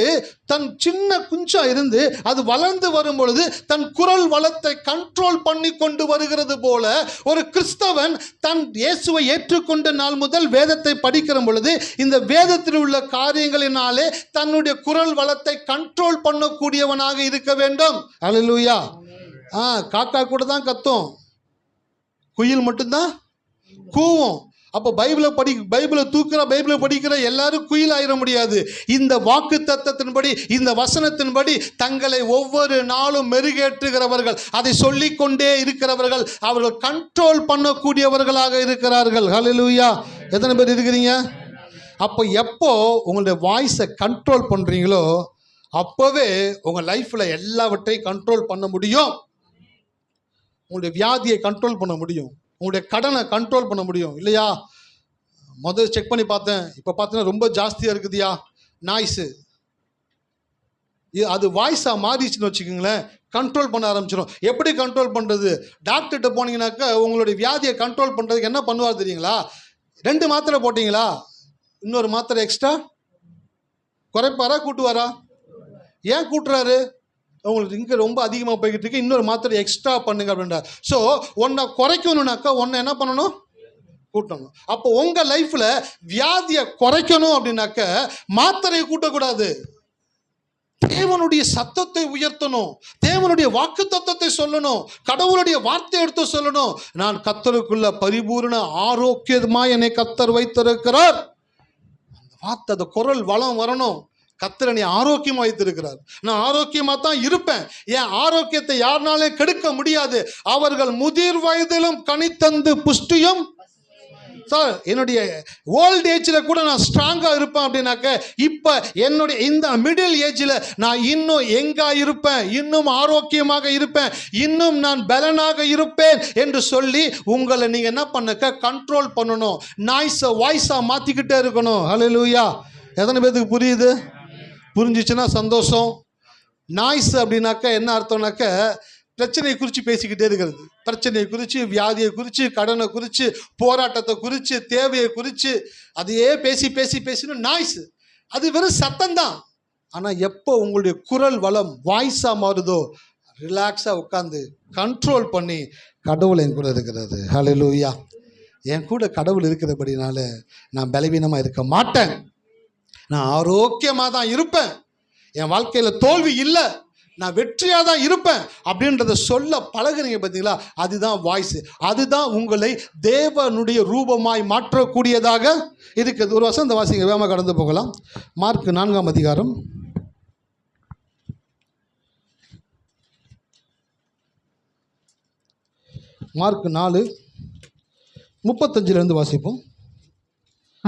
தன் சின்ன குஞ்சா இருந்து அது வளர்ந்து வரும் பொழுது தன் குரல் வளத்தை கண்ட்ரோல் பண்ணி கொண்டு வருகிறது போல ஒரு கிறிஸ்தவன் தன் இயேசுவை ஏற்றுக்கொண்ட நாள் முதல் வேதத்தை படிக்கிற பொழுது இந்த வேதத்தில் உள்ள காரியங்களினாலே தன்னுடைய குரல் வளத்தை கண்ட்ரோல் பண்ணக்கூடியவனாக இருக்க வேண்டும். அல்லேலூயா. காக்கா கூட தான் கத்தும், குயில் மட்டும்தான் கூவும். அப்போ பைபிளை தூக்குற, பைபிளை படிக்கிற எல்லாரும் குயில் ஆயிட முடியாது. இந்த வாக்கு தத்தத்தின்படி, இந்த வசனத்தின்படி தங்களை ஒவ்வொரு நாளும் மெருகேற்றுகிறவர்கள், அதை சொல்லிக்கொண்டே இருக்கிறவர்கள், அவர்கள் கண்ட்ரோல் பண்ணக்கூடியவர்களாக இருக்கிறார்கள். ஹல்லேலூயா. எத்தனை பேர் இருக்கிறீங்க? அப்போ எப்போ உங்களுடைய வாய்ஸை கண்ட்ரோல் பண்ணுறீங்களோ அப்போவே உங்கள் லைஃப்பில் எல்லாவற்றையும் கண்ட்ரோல் பண்ண முடியும். உங்களுடைய வியாதியை கண்ட்ரோல் பண்ண முடியும், உங்களுடைய கடனை கண்ட்ரோல் பண்ண முடியும். இல்லையா? முதல்ல செக் பண்ணி பார்த்தேன், இப்போ பார்த்தீங்கன்னா ரொம்ப ஜாஸ்தியாக இருக்குதுயா நாய்ஸு. அது வாய்ஸாக மாறிச்சுன்னு வச்சுக்கோங்களேன், கண்ட்ரோல் பண்ண ஆரம்பிச்சிடும். எப்படி கண்ட்ரோல் பண்ணுறது? டாக்டர்கிட்ட போனீங்கன்னாக்கா உங்களுடைய வியாதியை கண்ட்ரோல் பண்ணுறதுக்கு என்ன பண்ணுவார் தெரியுங்களா? 2 மாத்திரை போட்டிங்களா, இன்னொரு மாத்திரை எக்ஸ்ட்ரா குறைப்பாரா கூட்டுவாரா? ஏன் கூட்டுறாரு? உங்களுக்கு இங்கே ரொம்ப அதிகமாக போய்கிட்டு இருக்கு, இன்னொரு மாத்திரை எக்ஸ்ட்ரா பண்ணுங்க அப்படின்ற. ஸோ ஒன்றை குறைக்கணும்னாக்கா ஒன்றை என்ன பண்ணணும்? கூட்டணும். அப்போ உங்கள் லைஃப்பில் வியாதியை குறைக்கணும் அப்படின்னாக்க மாத்திரையை கூட்டக்கூடாது. தேவனுடைய சத்தத்தை உயர்த்தணும், தேவனுடைய வாக்கு தத்தத்தை சொல்லணும், கடவுளுடைய வார்த்தை எடுத்து சொல்லணும். நான் கர்த்தருக்குள்ள பரிபூர்ண ஆரோக்கியமாய் என்னை கர்த்தர் வைத்திருக்கிறார். அந்த வார்த்தை, அந்த குரல் வளம் வரணும். கர்த்தர் என்னை ஆரோக்கியமா வைத்திருக்கிறார், நான் ஆரோக்கியமா தான் இருப்பேன். என் ஆரோக்கியத்தை யாருனாலும் கெடுக்க முடியாது. அவர்கள் முதிர் வயதிலும் கனித்தந்து புஷ்டியும். சார், என்னுடைய ஓல்ட் ஏஜில் கூட நான் ஸ்ட்ராங்காக இருப்பேன் அப்படின்னாக்க, இப்போ என்னுடைய இந்த மிடில் ஏஜில் நான் இன்னும் எங்கா இருப்பேன், இன்னும் ஆரோக்கியமாக இருப்பேன், இன்னும் நான் பலனாக இருப்பேன் என்று சொல்லி உங்களை நீங்கள் என்ன பண்ணக்க கண்ட்ரோல் பண்ணணும். நாய்ஸை வாய்ஸாக மாற்றிக்கிட்டே இருக்கணும். ஹல்லேலூயா. எத்தனை பேருக்கு புரியுது? புரிஞ்சிச்சுன்னா சந்தோஷம். நாய்ஸ் அப்படின்னாக்க என்ன அர்த்தம்னாக்க, பிரச்சனையை குறித்து பேசிக்கிட்டே இருக்கிறது. பிரச்சனையை குறித்து, வியாதியை குறித்து, கடனை குறித்து, போராட்டத்தை குறித்து, தேவையை குறித்து அதையே பேசி பேசி பேசின நாய்ஸ். அது வெறும் சத்தம்தான். ஆனால் எப்போ உங்களுடைய குரல் வளம் வாய்ஸாக மாறுதோ, ரிலாக்ஸாக உட்காந்து கண்ட்ரோல் பண்ணி, கடவுள் என் கூட இருக்கிறது. ஹல்லேலூயா. என் கூட கடவுள் இருக்கிறபடினால நான் பலவீனமாக இருக்க மாட்டேன், நான் ஆரோக்கியமாக தான் இருப்பேன், என் வாழ்க்கையில் தோல்வி இல்லை, நான் வெற்றியாக தான் இருப்பேன் அப்படின்றத சொல்ல பழகுறீங்க பார்த்தீங்களா? அதுதான் வாய்ஸ். அதுதான் உங்களை தேவனுடைய ரூபமாய் மாற்றக்கூடியதாக இருக்குது. ஒரு வருஷம் இந்த வாசிங்க, வேகமாக கடந்து போகலாம். மார்க் 4ஆம் அதிகாரம், மார்க் 4:35 வாசிப்போம்.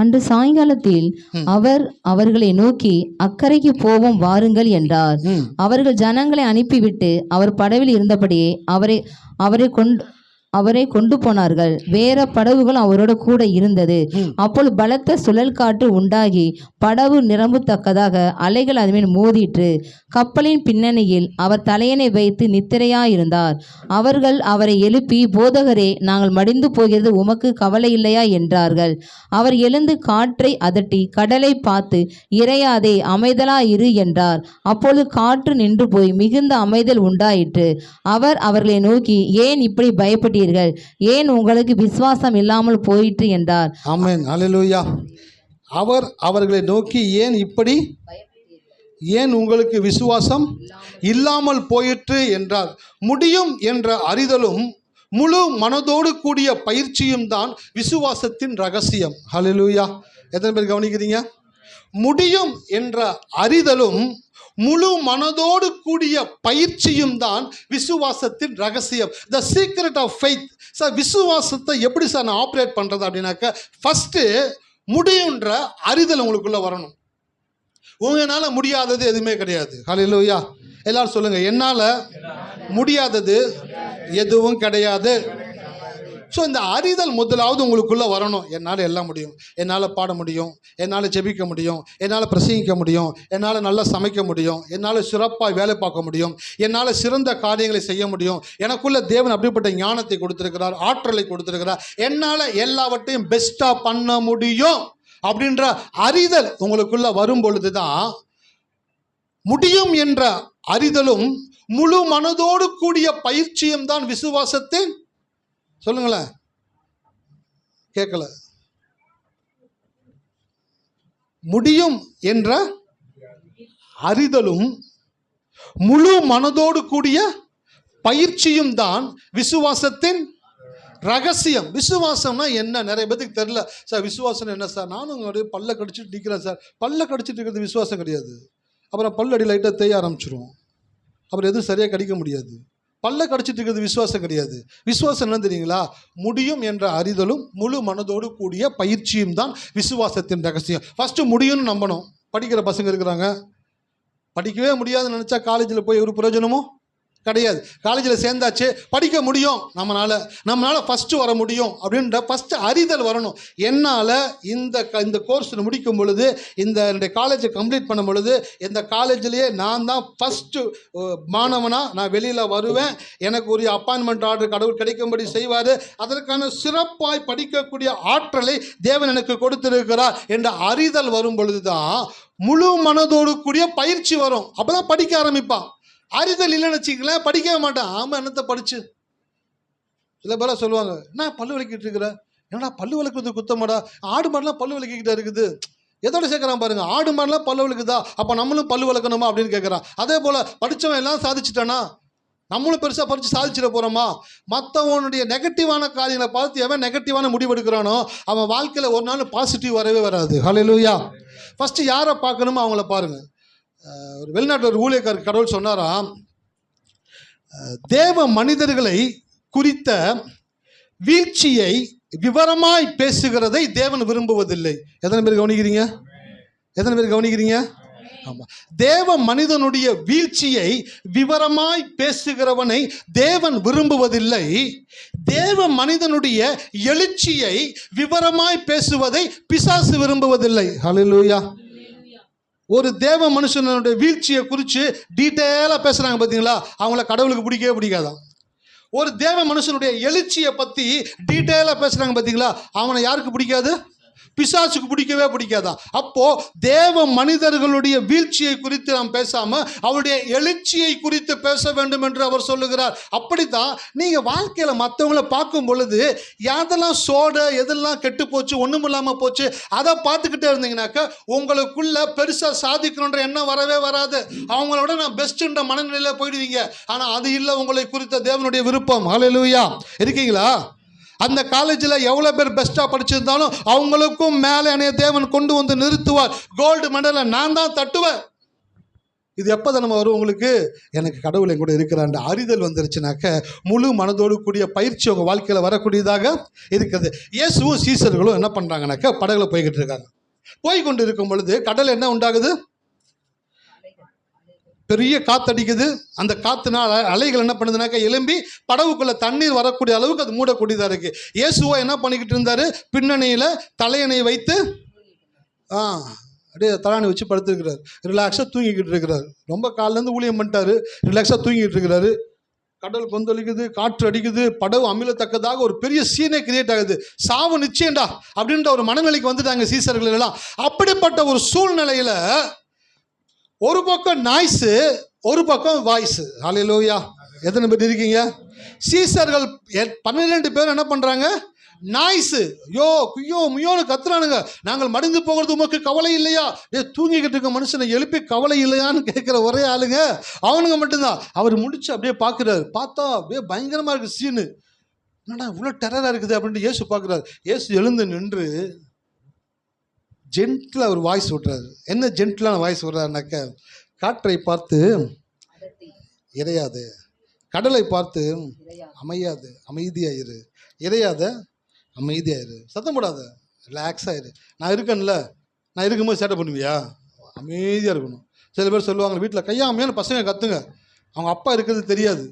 அன்று சாயங்காலத்தில் அவர் அவர்களை நோக்கி, அக்கரைக்கு போவோம் வாருங்கள் என்றார். அவர்கள் ஜனங்களை அனுப்பிவிட்டு அவர் படவில் இருந்தபடியே அவரை கொண்டு போனார்கள். வேற படகுகள் அவரோட கூட இருந்தது. அப்பொழுது பலத்த சுழல் காற்று உண்டாகி படகு நிரம்பத்தக்கதாக அலைகள் அதன்மேல் மோதிற்று. கப்பலின் பின்னணியில் அவர் தலையணை வைத்து நித்திரையாயிருந்தார். அவர்கள் அவரை எழுப்பி, போதகரே, நாங்கள் மடிந்து போகிறது உமக்கு கவலை இல்லையா என்றார்கள். அவர் எழுந்து காற்றை அதட்டி கடலை பார்த்து, இறையாதே, அமைதலாயிரு என்றார். அப்பொழுது காற்று நின்று போய் மிகுந்த அமைதல் உண்டாயிற்று. அவர் அவர்களை நோக்கி, ஏன் இப்படி பயப்பட்டீர்கள்? ஏன் உங்களுக்கு விசுவாசம் இல்லாமல் போயிற்று என்றார். ஆமென். ஹல்லேலூயா. அவர் அவர்களை நோக்கி, ஏன் உங்களுக்கு விசுவாசம் இல்லாமல் போயிற்று என்றார். முடியும் என்ற அறிதலும் முழு மனதோடு கூடிய பயிற்சியும் தான் விசுவாசத்தின் ரகசியம். ஹல்லேலூயா. எத்தனை பேர் கவனிக்கிறீங்க? முடியும் என்ற அறிதலும் முழு மனதோடு கூடிய பயிற்சியும் தான் விசுவாசத்தின் ரகசியம். The secret of faith. Sir, விசுவாசத்தை எப்படி சார் நான் ஆப்ரேட் பண்ணுறது அப்படின்னாக்க, ஃபஸ்ட்டு முடியுன்ற அறிதல் உங்களுக்குள்ளே வரணும். உங்களால் முடியாதது எதுவுமே கிடையாது. ஹல்லேலூயா. எல்லாரும் சொல்லுங்கள், என்னால் முடியாதது எதுவும் கிடையாது. ஸோ இந்த அறிதல் முதலாவது உங்களுக்குள்ளே வரணும். என்னால் எல்லாம் முடியும், என்னால் பாட முடியும், என்னால் ஜெபிக்க முடியும், என்னால் பிரசங்கிக்க முடியும், என்னால் நல்லா சமைக்க முடியும், என்னால் சிறப்பாக வேலை பார்க்க முடியும், என்னால் சிறந்த காரியங்களை செய்ய முடியும், எனக்குள்ள தேவன் அப்படிப்பட்ட ஞானத்தை கொடுத்துருக்கிறார், ஆற்றலை கொடுத்துருக்கிறார், என்னால் எல்லாவற்றையும் பெஸ்ட்டாக பண்ண முடியும் அப்படின்ற அறிதல் உங்களுக்குள்ள வரும் பொழுது தான் முடியும் என்ற அறிதலும் முழு மனதோடு கூடிய பயிற்சியும் தான் விசுவாசத்தின். சொல்லுங்களேன், கேட்கல. முடியும் என்ற அறிதலும் முழு மனதோடு கூடிய பயிற்சியும் தான் விசுவாசத்தின் ரகசியம். விசுவாசம்னா என்ன? நிறைய பேருக்கு தெரியல. சார், விசுவாசம் என்ன சார்? நானும் பல்ல கடிச்சிட்டு நிற்கிறேன் சார். பல்ல கடிச்சிட்டு இருக்கிறது விசுவாசம் கிடையாது. அப்புறம் பல்லடி லைட்டாக தேய ஆரம்பிச்சிடும், அப்புறம் எதுவும் சரியாக கடிக்க முடியாது. பல்ல கடிச்சிட்டு இருக்கிறது விசுவாசம் கிடையாது. விசுவாசம் என்ன தெரியுங்களா? முடியும் என்ற அறிதலும் முழு மனதோடு கூடிய பயிற்சியும் தான் விசுவாசத்தின் ரகசியம். ஃபஸ்ட்டு முடியும்னு நம்பணும். படிக்கிற பசங்க இருக்கிறாங்க, படிக்கவே முடியாதுன்னு நினச்சா காலேஜில் போய் ஒரு பிரயோஜனமும் கிடையாது. காலேஜில் சேர்ந்தாச்சு, படிக்க முடியும், நம்மளால் ஃபஸ்ட்டு வர முடியும் அப்படின்ற ஃபஸ்ட்டு அறிதல் வரணும். என்னால் இந்த கோர்ஸ் முடிக்கும் பொழுது, என்னுடைய காலேஜை கம்ப்ளீட் பண்ணும் பொழுது, இந்த காலேஜிலேயே நான் தான் ஃபஸ்ட்டு மாணவனாக நான் வெளியில் வருவேன், எனக்கு ஒரு அப்பாயின்மெண்ட் ஆர்டர் கடவுள் கிடைக்கும்படி செய்வார், அதற்கான சிறப்பாய் படிக்கக்கூடிய ஆற்றலை தேவன் எனக்கு கொடுத்திருக்கிறார் என்ற அறிதல் வரும் பொழுது தான் முழு மனதோடு கூடிய பயிற்சி வரும். அப்பதான் படிக்க ஆரம்பிப்பான். அறிதல் இல்லைன்னு வச்சுக்கங்களேன், படிக்கவே மாட்டான். ஆமாம், என்னத்தை படிச்சு. சில பேர் சொல்லுவாங்க, என்ன பல்லு விளக்கிட்டு இருக்கிற, ஏன்னா பல்லு விளக்குறது குத்தமாடா, ஆடு மாடெல்லாம் பல்லு விளக்கிக்கிட்ட இருக்குது. எதோட சேர்க்குறான் பாருங்க, ஆடு மாடெல்லாம் பல்லு விளக்குதா, அப்போ நம்மளும் பல்லு விளக்கணுமா அப்படின்னு கேட்குறான். அதே போல் படித்தவன் எல்லாம் சாதிச்சுட்டானா, நம்மளும் பெருசாக படித்து சாதிச்சிட போகிறோமா? மற்றவனுடைய நெகட்டிவான காரியங்களை பார்த்து எவன் நெகட்டிவான முடிவு எடுக்கிறானோ அவன் வாழ்க்கையில் ஒரு நாள் பாசிட்டிவ் வரவே வராது. ஹல்லேலூயா. ஃபஸ்ட்டு யாரை பார்க்கணுமோ அவங்கள பாருங்கள். ஒரு வெளிநாட்டில் ஒரு ஊழியக்காரர் கடவுள் சொன்னாராம், தேவ மனிதர்களை குறித்த வீழ்ச்சியை விவரமாய் பேசுகிறதை தேவன் விரும்புவதில்லை. எத்தனை பேர் கவனிக்கிறீங்க? எத்தனை பேர் கவனிக்கிறீங்க? ஆமாம், தேவ மனிதனுடைய வீழ்ச்சியை விவரமாய் பேசுகிறவனை தேவன் விரும்புவதில்லை. தேவ மனிதனுடைய எழுச்சியை விவரமாய் பேசுவதை பிசாசு விரும்புவதில்லை. ஹல்லேலூயா. ஒரு தேவ மனுஷனுடைய வீழ்ச்சியை குறித்து டீட்டெயிலாக பேசுகிறாங்க பார்த்தீங்களா, அவங்கள கடவுளுக்கு பிடிக்கவே பிடிக்காதான். ஒரு தேவ மனுஷனுடைய எழுச்சியை பற்றி டீட்டெயிலாக பேசுகிறாங்க பார்த்தீங்களா, அவனை யாருக்கு பிடிக்காது? பிசாசுக்கு பிடிக்கவே பிடிக்காதான். அப்போது தேவ மனிதர்களுடைய வீழ்ச்சியை குறித்து நாம் பேசாமல் அவருடைய எழுச்சியை குறித்து பேச வேண்டும் என்று அவர் சொல்லுகிறார். அப்படித்தான் நீங்கள் வாழ்க்கையில் மற்றவங்கள பார்க்கும் பொழுது எதெல்லாம் சோடை, எதெல்லாம் கெட்டு போச்சு, ஒன்றும் இல்லாமல் போச்சு, அதை பார்த்துக்கிட்டே இருந்தீங்கன்னாக்கா உங்களுக்குள்ள பெருசாக சாதிக்கணுன்ற எண்ணம் வரவே வராது. அவங்களோட நான் பெஸ்ட்டுன்ற மனநிலையில் போயிடுவீங்க. ஆனால் அது இல்லை உங்களை குறித்த தேவனுடைய விருப்பம். ஹல்லேலூயா. இருக்கீங்களா? அந்த காலேஜில் எவ்வளோ பேர் பெஸ்ட்டாக படிச்சிருந்தாலும் அவங்களுக்கும் மேலே என்னைய தேவன் கொண்டு வந்து நிறுத்துவார். கோல்டு மெடலை நான் தான் தட்டுவேன். இது எப்போ தான் நம்ம வரும் உங்களுக்கு? எனக்கு கடவுளை கூட இருக்கிறான்ற அறிதல் வந்துருச்சுனாக்க முழு மனதோடு கூடிய பயிற்சி உங்கள் வாழ்க்கையில் வரக்கூடியதாக இருக்குது. இயேசுவும் சீசர்களும் என்ன பண்ணுறாங்கனாக்கா படகுல போய்கிட்டு இருக்காங்க. போய்கொண்டு இருக்கும் பொழுது கடல் என்ன உண்டாகுது? பெரிய காற்றடிக்குது. அந்த காற்றுனால அலைகள் என்ன பண்ணுதுனாக்கா எலும்பி படகுக்குள்ளே தண்ணீர் வரக்கூடிய அளவுக்கு அது மூடக்கூடியதாக இருக்குது. இயேசுவா என்ன பண்ணிக்கிட்டு இருந்தார்? பின்னணியில் தலையணை வைத்து அப்படியே தலாணி வச்சு படுத்துருக்கிறார். ரிலாக்ஸாக தூங்கிக்கிட்டு இருக்கிறார். ரொம்ப காலிலேருந்து ஊழியம் பண்ணிட்டாரு, ரிலாக்ஸாக தூங்கிக்கிட்டு இருக்கிறாரு. கடல் கொந்தளிக்குது, காற்று அடிக்குது, படகு அமிலத்தக்கதாக ஒரு பெரிய சீனே கிரியேட் ஆகுது. சாவு நிச்சயம்டா அப்படின்ற ஒரு மனநிலைக்கு வந்துட்டாங்க சீசர்கள் எல்லாம். அப்படிப்பட்ட ஒரு சூழ்நிலையில் ஒரு பக்கம் நாய்ஸு, ஒரு பக்கம் வாய்ஸு. ஹல்லேலூயா. எத்தனை பேர் இருக்கீங்க? சீசர்கள் 12 பேர் என்ன பண்ணுறாங்க? நாய்ஸு, யோ குய்யோ முயோன்னு கத்துறானுங்க. நாங்கள் மடிந்து போகிறது உமக்கு கவலை இல்லையா? தூங்கிக்கிட்டு இருக்க மனுஷனை எழுப்பி கவலை இல்லையான்னு கேட்குற ஒரே ஆளுங்க அவனுங்க மட்டும்தான். அவர் முடிச்சு அப்படியே பார்க்குறாரு. பார்த்தா அப்படியே பயங்கரமாக இருக்குது சீனு. என்னடா இவ்வளோ டெரராக இருக்குது அப்படின்ட்டு இயேசு பார்க்குறாரு. இயேசு எழுந்து நின்று ஜென்டிலாக ஒரு வாய்ஸ் விட்றாரு. என்ன ஜென்டிலான வாய்ஸ் விட்றாருனாக்க, காற்றை பார்த்து இறையாது, கடலை பார்த்து அமையாது, அமைதியாயிரு, இறையாத அமைதியாயிரு, சத்தம் போடாத, ரிலாக்ஸாயிரு. நான் இருக்கேன்ல, நான் இருக்கும்போது சேட்டை பண்ணுவியா? அமைதியாக இருக்கணும். சில பேர் சொல்லுவாங்க வீட்டில் கையாமையான பசங்க கத்துங்க, அவங்க அப்பா இருக்கிறது தெரியாது.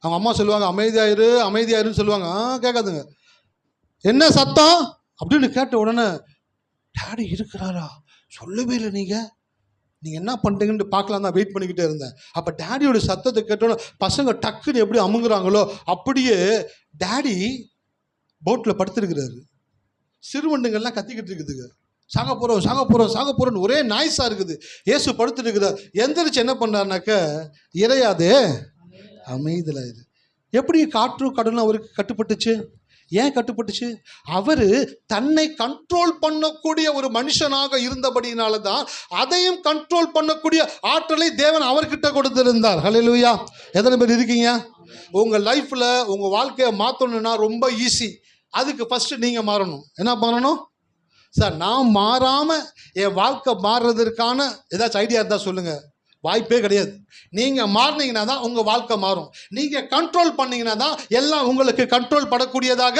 அவங்க அம்மா சொல்லுவாங்க அமைதியாயிரு அமைதியாயிருன்னு சொல்லுவாங்க. கேட்காதுங்க. என்ன சத்தம் அப்படின்னு கேட்ட உடனே, டாடி இருக்கிறாரா? சொல்லவே இல்லை. நீங்கள் என்ன பண்ணுறீங்கன்னு பார்க்கலாம் தான் வெயிட் பண்ணிக்கிட்டே இருந்தேன். அப்போ டேடியோட சத்தத்தை கேட்டோன்னே பசங்க டக்குன்னு எப்படி அமுங்குறாங்களோ அப்படியே டேடி போட்டில் படுத்துருக்கிறாரு. சிறுவண்டுங்கள்லாம் கத்திக்கிட்டு இருக்குதுங்க. சாக போகிறோம் சாக போகிறோம் சாக போகிறோன்னு ஒரே நாய்ஸாக இருக்குது. இயேசு படுத்துட்டு இருக்கிறார். எந்திரிச்சு என்ன பண்ணாருனாக்க, இறையாதே அமைதியில் இது. எப்படி காற்றும் கடலும் அவருக்கு கட்டுப்பட்டுச்சு? ஏன் கட்டுப்பட்டுச்சு? அவர் தன்னை கண்ட்ரோல் பண்ணக்கூடிய ஒரு மனுஷனாக இருந்தபடினால தான் அதையும் கண்ட்ரோல் பண்ணக்கூடிய ஆற்றலை தேவன் அவர்கிட்ட கொடுத்திருந்தார். ஹல்லேலூயா. எத்தனை பேர் இருக்கீங்க? உங்கள் லைஃப்பில் உங்கள் வாழ்க்கையை மாற்றணும்னா ரொம்ப ஈஸி. அதுக்கு ஃபஸ்ட்டு நீங்கள் மாறணும். என்ன பண்ணணும்? சார் நான் மாறாமல் என் வாழ்க்கை மாறுறதுக்கான ஏதாச்சும் ஐடியா இருந்தால் சொல்லுங்கள். வாய்ப்பே கிடையாது. நீங்கள் மாறினீங்கன்னா தான் உங்கள் வாழ்க்கை மாறும். நீங்கள் கண்ட்ரோல் பண்ணிங்கன்னா தான் எல்லாம் உங்களுக்கு கண்ட்ரோல் படக்கூடியதாக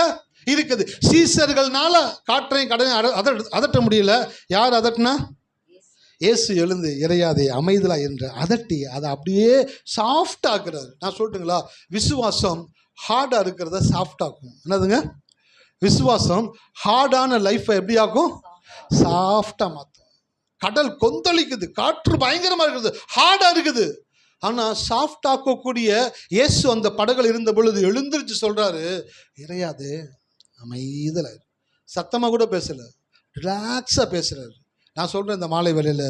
இருக்குது. சீசர்கள்னால காற்றையும் கடலையும் அதட்ட முடியல. யார் அதட்டினா? இயேசு எழுந்து இறையாதே அமைதலா என்று அதட்டி அதை அப்படியே சாஃப்ட் ஆக்குறாரு. நான் சொல்லட்டுங்களா, விசுவாசம் ஹார்டாக இருக்கிறத சாஃப்ட் ஆக்கும். என்னதுங்க? விசுவாசம் ஹார்டான லைஃப்பை எப்படி ஆக்கும்? சாஃப்டாக மாற்றும். கடல் கொந்தளிக்குது, காற்று பயங்கரமாக இருக்குது, ஹார்டாக இருக்குது. ஆனால் சாஃப்ட் ஆக்கக்கூடிய இயேசு அந்த படகுல இருந்த பொழுது எழுந்திரிச்சு சொல்கிறாரு, இறையாது அமைதலாயிரு. சத்தமாக கூட பேசலை, ரிலாக்ஸாக பேசுகிறாரு. நான் சொல்கிறேன், இந்த மாலை வேளையில்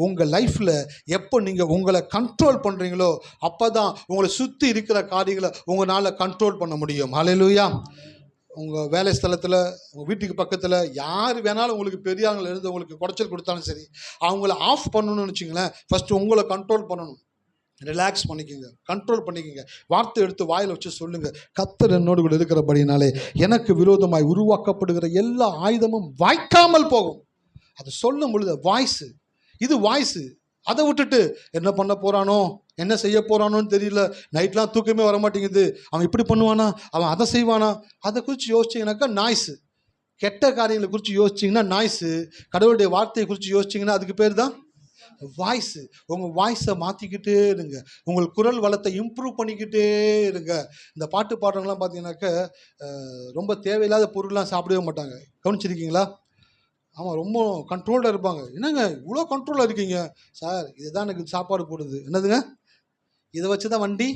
உங்கள் லைஃப்பில் எப்போ நீங்கள் உங்களை கண்ட்ரோல் பண்ணுறீங்களோ அப்போ தான் உங்களை சுற்றி இருக்கிற காரியங்களை உங்களால் கண்ட்ரோல் பண்ண முடியும். ஹல்லேலூயா. உங்கள் வேலை ஸ்தலத்தில், உங்கள் வீட்டுக்கு பக்கத்தில் யார் வேணாலும் உங்களுக்கு பெரியாங்களை இருந்து உங்களுக்கு குடைச்சல் கொடுத்தாலும் சரி, அவங்கள ஆஃப் பண்ணணும்னு வச்சிங்களேன், ஃபஸ்ட்டு உங்களை கண்ட்ரோல் பண்ணணும். ரிலாக்ஸ் பண்ணிக்கோங்க, கண்ட்ரோல் பண்ணிக்கோங்க. வார்த்தை எடுத்து வாயில் வச்சு சொல்லுங்கள், கர்த்தர் என்னோடு கூட இருக்கிறபடினாலே எனக்கு விரோதமாய் உருவாக்கப்படுகிற எல்லா ஆயுதமும் வாய்க்காமல் போகும். அதை சொல்லும் பொழுது வாய்ஸு, இது வாய்ஸு. அதை விட்டுட்டு என்ன பண்ண போகிறானோ, என்ன செய்ய போகிறானோன்னு தெரியல, நைட்லாம் தூக்கமே வர மாட்டேங்குது, அவன் இப்படி பண்ணுவானா, அவன் அதை செய்வானா, அதை குறித்து யோசிச்சிங்கனாக்கா நாய்ஸு. கெட்ட காரியங்களை குறித்து யோசிச்சிங்கன்னா நாய்ஸு. கடவுளுடைய வார்த்தையை குறித்து யோசிச்சிங்கன்னா அதுக்கு பேர் தான் வாய்ஸு. உங்கள் வாய்ஸை மாற்றிக்கிட்டே இருங்க, உங்கள் குரல் வளத்தை இம்ப்ரூவ் பண்ணிக்கிட்டே இருங்க. இந்த பாட்டு பாடுறவங்களாம் பார்த்தீங்கன்னாக்க ரொம்ப தேவையில்லாத பொருள்லாம் சாப்பிடவே மாட்டாங்க. கவனிச்சிருக்கீங்களா? ஆமாம், ரொம்ப கண்ட்ரோல்டாக இருப்பாங்க. என்னங்க இவ்வளோ கண்ட்ரோலாக இருக்கீங்க? சார் இதுதான் எனக்கு சாப்பாடு போடுது. என்னதுங்க? இதை வச்சு தான் வண்டி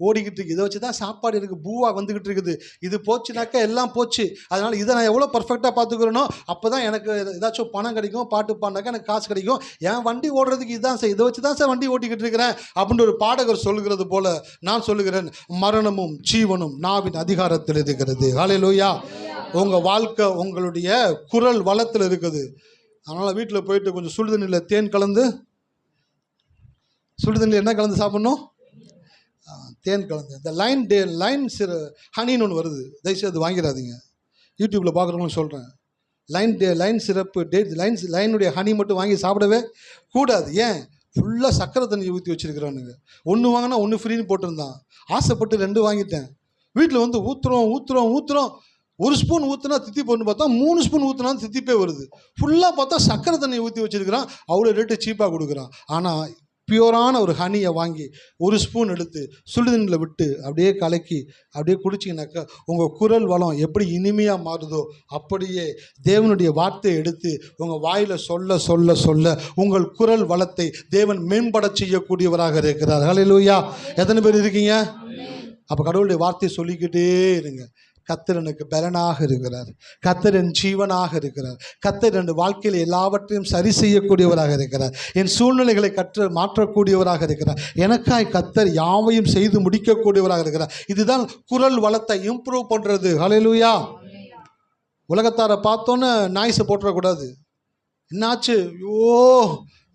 ஓடிக்கிட்டு இருக்குது, இதை வச்சு தான் சாப்பாடு இருக்குது, பூவா வந்துக்கிட்டு இருக்குது. இது போச்சுனாக்கா எல்லாம் போச்சு. அதனால் இதை நான் எவ்வளோ பர்ஃபெக்டாக பார்த்துக்கிறேனோ அப்போ தான் எனக்கு ஏதாச்சும் பணம் கிடைக்கும், பாட்டு பாடினாக்கா எனக்கு காசு கிடைக்கும். என் வண்டி ஓடுறதுக்கு இதுதான் சார், இதை வச்சு தான் சார் வண்டி ஓட்டிக்கிட்டு இருக்கிறேன் அப்படின்னு ஒரு பாடகர் சொல்லுகிறது போல நான் சொல்லுகிறேன், மரணமும் ஜீவனும் நாவின் அதிகாரத்தில் இருக்கிறது. ஹல்லேலூயா. உங்கள் வாழ்க்கை உங்களுடைய குரல் வளத்தில் இருக்குது. அதனால் வீட்டில் போயிட்டு கொஞ்சம் சுடுதண்ணியில் தேன் கலந்து, சுடுதண்ணியில் என்ன கலந்து சாப்பிட்ணும்? தேன் கலந்து. இந்த லைன் ஹனின்னு ஒன்று வருது, தயவுசெய்து அது வாங்கிடாதீங்க. யூடியூப்பில் பார்க்குறவங்களும் சொல்கிறேன், லைன் சிறப்பு லைனுடைய ஹனி மட்டும் வாங்கி சாப்பிடவே கூடாது. ஏன்? ஃபுல்லாக சக்கரை தண்ணி ஊற்றி வச்சுருக்கிறானுங்க. ஒன்று வாங்கினா ஒன்று ஃப்ரீன்னு போட்டிருந்தான், ஆசைப்பட்டு 2 வாங்கிட்டேன். வீட்டில் வந்து ஊற்றுறோம். 1 ஸ்பூன் ஊற்றுனா தித்தி போன்னு பார்த்தா 3 ஸ்பூன் ஊற்றுனா தித்திப்பே வருது. ஃபுல்லாக பார்த்தா சக்கரை தண்ணியை ஊற்றி வச்சுருக்கிறான், அவ்வளோ ரேட்டு சீப்பாக கொடுக்குறான். ஆனால் பியூரான ஒரு ஹனியை வாங்கி 1 ஸ்பூன் எடுத்து சுடுதண்ணியில் விட்டு அப்படியே கலக்கி அப்படியே குடிச்சிங்கனாக்கா உங்கள் குரல் வளம் எப்படி இனிமையாக மாறுதோ அப்படியே தேவனுடைய வார்த்தையை எடுத்து உங்கள் வாயில் சொல்ல சொல்ல சொல்ல உங்கள் குரல் வளத்தை தேவன் மேம்பட செய்யக்கூடியவராக இருக்கிறார். ஹல்லேலூயா. எத்தனை பேர் இருக்கீங்க? அப்போ கடவுளுடைய வார்த்தையை சொல்லிக்கிட்டே இருங்க. கர்த்தர் எனக்கு பலனாக இருக்கிறார், கர்த்தர் என் ஜீவனாக இருக்கிறார், கர்த்தர் என் வாழ்க்கையில் எல்லாவற்றையும் சரி செய்யக்கூடியவராக இருக்கிறார், என் சூழ்நிலைகளை மாற்றக்கூடியவராக இருக்கிறார், எனக்காய் கர்த்தர் யாவையும் செய்து முடிக்கக்கூடியவராக இருக்கிறார். இதுதான் குரல் வளத்தை இம்ப்ரூவ் பண்ணுறது. ஹல்லேலூயா. உலகத்தாரை பார்த்தோன்னே நாய்ஸை போட்டுறக்கூடாது. என்னாச்சு? ஐயோ,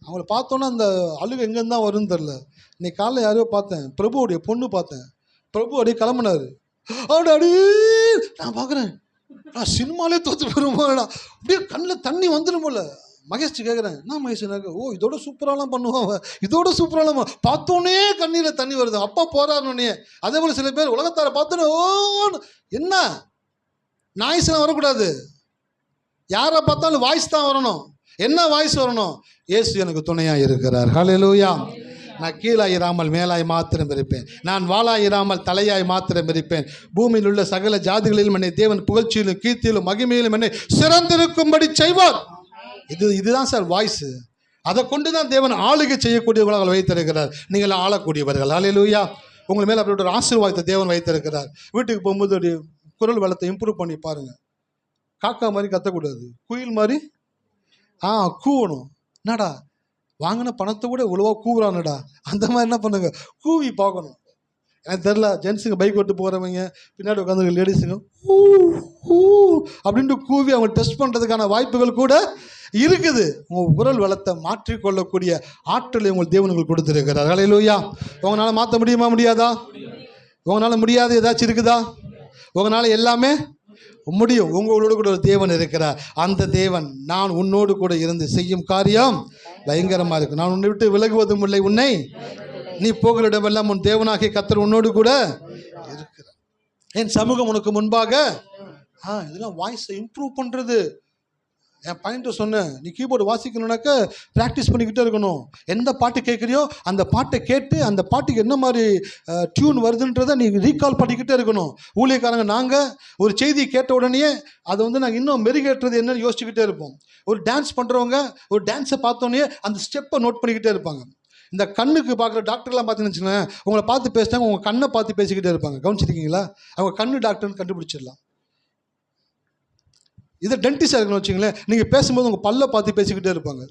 அவங்கள பார்த்தோன்னே அந்த அழுகு எங்கேருந்து தான் வரும்னு தெரில. இன்னைக்கு காலையில் யாரையோ பார்த்தேன், பிரபுவுடைய பொண்ணு பார்த்தேன். பிரபு அப்படியே கிளம்புனாரு. அடி நான் பார்க்குறேன், நான் சினிமாலே தோற்று போயிருமாடா, அப்படியே கண்ணில் தண்ணி வந்துடும் போல. மகேஷ் கேட்குறேன், என்ன மகேஷ் எனக்கு, ஓ இதோட சூப்பராலாம் பண்ணுவான், இதோட சூப்பராலாம் பார்த்தோன்னே கண்ணியில் தண்ணி வருது. அப்பா போறாருனே. அதே போல் சில பேர் உலகத்தாரை பார்த்தோன்னே ஓ, என்ன நாய்ஸ்லாம் வரக்கூடாது, யாரை பார்த்தாலும் வாய்ஸ் தான் வரணும். என்ன வாய்ஸ் வரணும்? இயேசு எனக்கு துணையாக இருக்கிறார். ஹல்லேலூயா. நான் கீழாயிராமல் மேலாய் மாத்திரம் இருப்பேன், நான் வாளாயிராமல் தலையாய் மாத்திரம் இருப்பேன். பூமியில் உள்ள சகல ஜாதிகளிலும் என்னை தேவன் புகழ்ச்சியிலும் கீர்த்தியிலும் மகிமையிலும் என்னை சிறந்திருக்கும்படி செய்வார். இதுதான் சார் வாய்ஸு. அதை கொண்டு தான் தேவன் ஆளுகை செய்யக்கூடியவர்களாக வைத்திருக்கிறார். நீங்கள் ஆளக்கூடியவர்கள். ஹல்லேலூயா. உங்கள் மேலே அப்படி ஒரு ஆசீர்வாதத்தை தேவன் வைத்திருக்கிறார். வீட்டுக்கு போகும்போது ஒரு குரல் வளத்தை இம்ப்ரூவ் பண்ணி பாருங்கள். காக்கா மாதிரி கத்தக்கூடாது, குயில் மாதிரி கூவணும். என்னடா வாங்கின பணத்தை கூட இவ்வளோவா கூவுறானுடா, அந்த மாதிரி என்ன பண்ணுங்க, கூவி பார்க்கணும். எனக்கு தெரில, ஜென்ஸுங்க பைக் ஓட்டு போகிறவங்க பின்னாடி உட்காந்து லேடிஸுங்க அப்படின்ட்டு கூவி அவங்க டெஸ்ட் பண்ணுறதுக்கான வாய்ப்புகள் கூட இருக்குது. உங்கள் குரல் வளத்தை மாற்றிக்கொள்ளக்கூடிய ஆற்றலை உங்கள் தேவனுக்கு கொடுத்துருக்கிறார். ஹல்லேலூயா. உங்களால் மாற்ற முடியுமா? முடியாதா? உங்களால் முடியாது ஏதாச்சும் இருக்குதா? உங்களால் எல்லாமே முடியும். உங்களோடு கூட ஒரு தேவன் இருக்கிறார். அந்த தேவன் நான் உன்னோடு கூட இருந்து செய்யும் காரியம் பயங்கரமாக இருக்கும். நான் உன்னை விட்டு விலகுவதும் இல்லை, உன்னை நீ போகிற இடமெல்லாம் உன் தேவனாகிய கர்த்தர் உன்னோடு கூட இருக்கிறார். என் சமூகம் உனக்கு முன்பாக. இதெல்லாம் வாய்ஸை இம்ப்ரூவ் பண்ணுறது. என் பாயிண்ட்டை சொன்னேன், நீ கீபோர்டு வாசிக்கணுன்னாக்க ப்ராக்டிஸ் பண்ணிக்கிட்டே இருக்கணும். எந்த பாட்டு கேட்குறியோ அந்த பாட்டை கேட்டு அந்த பாட்டுக்கு என்ன மாதிரி டியூன் வருதுன்றதை நீ ரீகால் பண்ணிக்கிட்டே இருக்கணும். ஊழியக்காரங்க நாங்கள் ஒரு செய்தி கேட்ட உடனே அதை வந்து நாங்கள் இன்னும் மெருகேற்றது என்னன்னு யோசிச்சுக்கிட்டே இருப்போம். ஒரு டான்ஸ் பண்ணுறவங்க ஒரு டான்ஸை பார்த்தோன்னே அந்த ஸ்டெப்பை நோட் பண்ணிக்கிட்டே இருப்பாங்க. இந்த கண்ணுக்கு பார்க்குற டாக்டர்லாம் பார்த்தீங்கன்னு வச்சுக்கோங்களேன், உங்களை பார்த்து பேசினாங்க, உங்கள் கண்ணை பார்த்து பேசிக்கிட்டே இருப்பாங்க. கவனிச்சிருக்கீங்களா? அவங்க கண்ணு டாக்டர்னு கண்டுபிடிச்சிடலாம். இதை டென்டிஸ்டாக இருக்குன்னு வச்சுங்களேன், நீங்கள் பேசும்போது உங்கள் பல்லை பார்த்து பேசிக்கிட்டே இருப்பாங்க.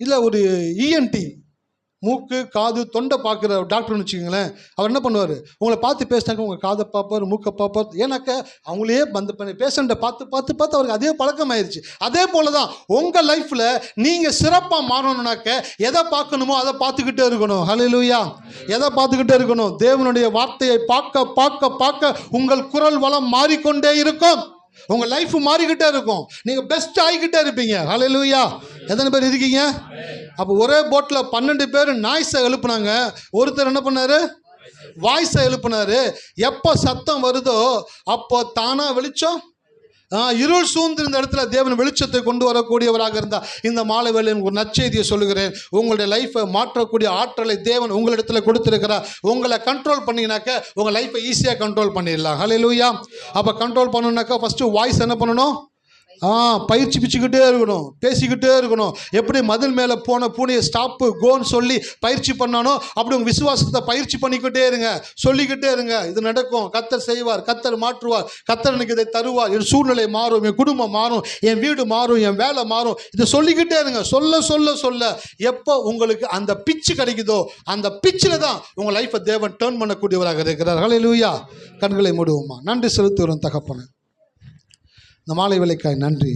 இல்லை ஒரு இஎன்டி, மூக்கு காது தொண்டை பார்க்குற டாக்டர்னு வச்சுக்கோங்களேன், அவர் என்ன பண்ணுவார், உங்களை பார்த்து பேசினாக்க உங்கள் காதை பார்ப்பார், மூக்கை பார்ப்பார். ஏன்னாக்க அவங்களே அந்த பேஷண்ட்டை பார்த்து பார்த்து பார்த்து அவருக்கு அதே பழக்கம் ஆயிடுச்சு. அதே போல தான் உங்கள் லைஃப்பில் நீங்கள் சிறப்பாக மாறணும்னாக்க எதை பார்க்கணுமோ அதை பார்த்துக்கிட்டே இருக்கணும். ஹல்லேலூயா. எதை பார்த்துக்கிட்டே இருக்கணும்? தேவனுடைய வார்த்தையை பார்க்க பார்க்க பார்க்க உங்கள் குரல் வளம் மாறிக்கொண்டே இருக்கும். உங்கள் லைஃப் மாறிக்கிட்டே இருக்கும். நீங்கள் பெஸ்ட் ஆகிக்கிட்டே இருப்பீங்க. ஹல்லேலூயா. எத்தனை பேர் இருக்கீங்க? அப்போ ஒரே போட்டில் 12 பேர் நாய்ஸை எழுப்புனாங்க. ஒருத்தர் என்ன பண்ணாரு? வாய்ஸை எழுப்புனாரு. எப்போ சத்தம் வருதோ அப்போ தானா வெளிச்சம். இருள் சூழ்ந்திருந்த இடத்துல தேவன் வெளிச்சத்தை கொண்டு வரக்கூடியவராக இருந்தால், இந்த மாலை வேளையில் ஒரு நற்செய்தியை சொல்லுகிறேன். உங்களுடைய லைஃப்பை மாற்றக்கூடிய ஆற்றலை தேவன் உங்களிடத்தில் கொடுத்துருக்கிறார். உங்களை கண்ட்ரோல் பண்ணிங்கனாக்க உங்கள் லைஃப்பை ஈஸியாக கண்ட்ரோல் பண்ணிடலாம். ஹல்லேலூயா. அப்போ கண்ட்ரோல் பண்ணணுன்னாக்கா ஃபஸ்ட்டு வாய்ஸ் என்ன பண்ணணும்? பயிற்சி பிச்சுக்கிட்டே இருக்கணும், பேசிக்கிட்டே இருக்கணும். எப்படி மதில் மேலே போன பூனையை ஸ்டாப்பு கோன்னு சொல்லி பயிற்சி பண்ணானோ அப்படி உங்கள் விசுவாசத்தை பயிற்சி பண்ணிக்கிட்டே இருங்க, சொல்லிக்கிட்டே இருங்க. இது நடக்கும், கர்த்தர் செய்வார், கர்த்தர் மாற்றுவார், கர்த்தர் எனக்கு இதை தருவார், என் சூழ்நிலை மாறும், என் குடும்பம் மாறும், என் வீடு மாறும், என் வேலை மாறும். இதை சொல்லிக்கிட்டே இருங்க. சொல்ல சொல்ல சொல்ல எப்போ உங்களுக்கு அந்த பிச்சு கிடைக்குதோ அந்த பிச்சில் தான் உங்கள் லைஃப்பை தேவன் டேர்ன் பண்ணக்கூடியவராக இருக்கிறார். ஹல்லேலூயா. கண்களை மூடுவோமா? நன்றி செலுத்துகிறோம் தகப்பனே. இந்த மாலை வேளைக்காய் நன்றி.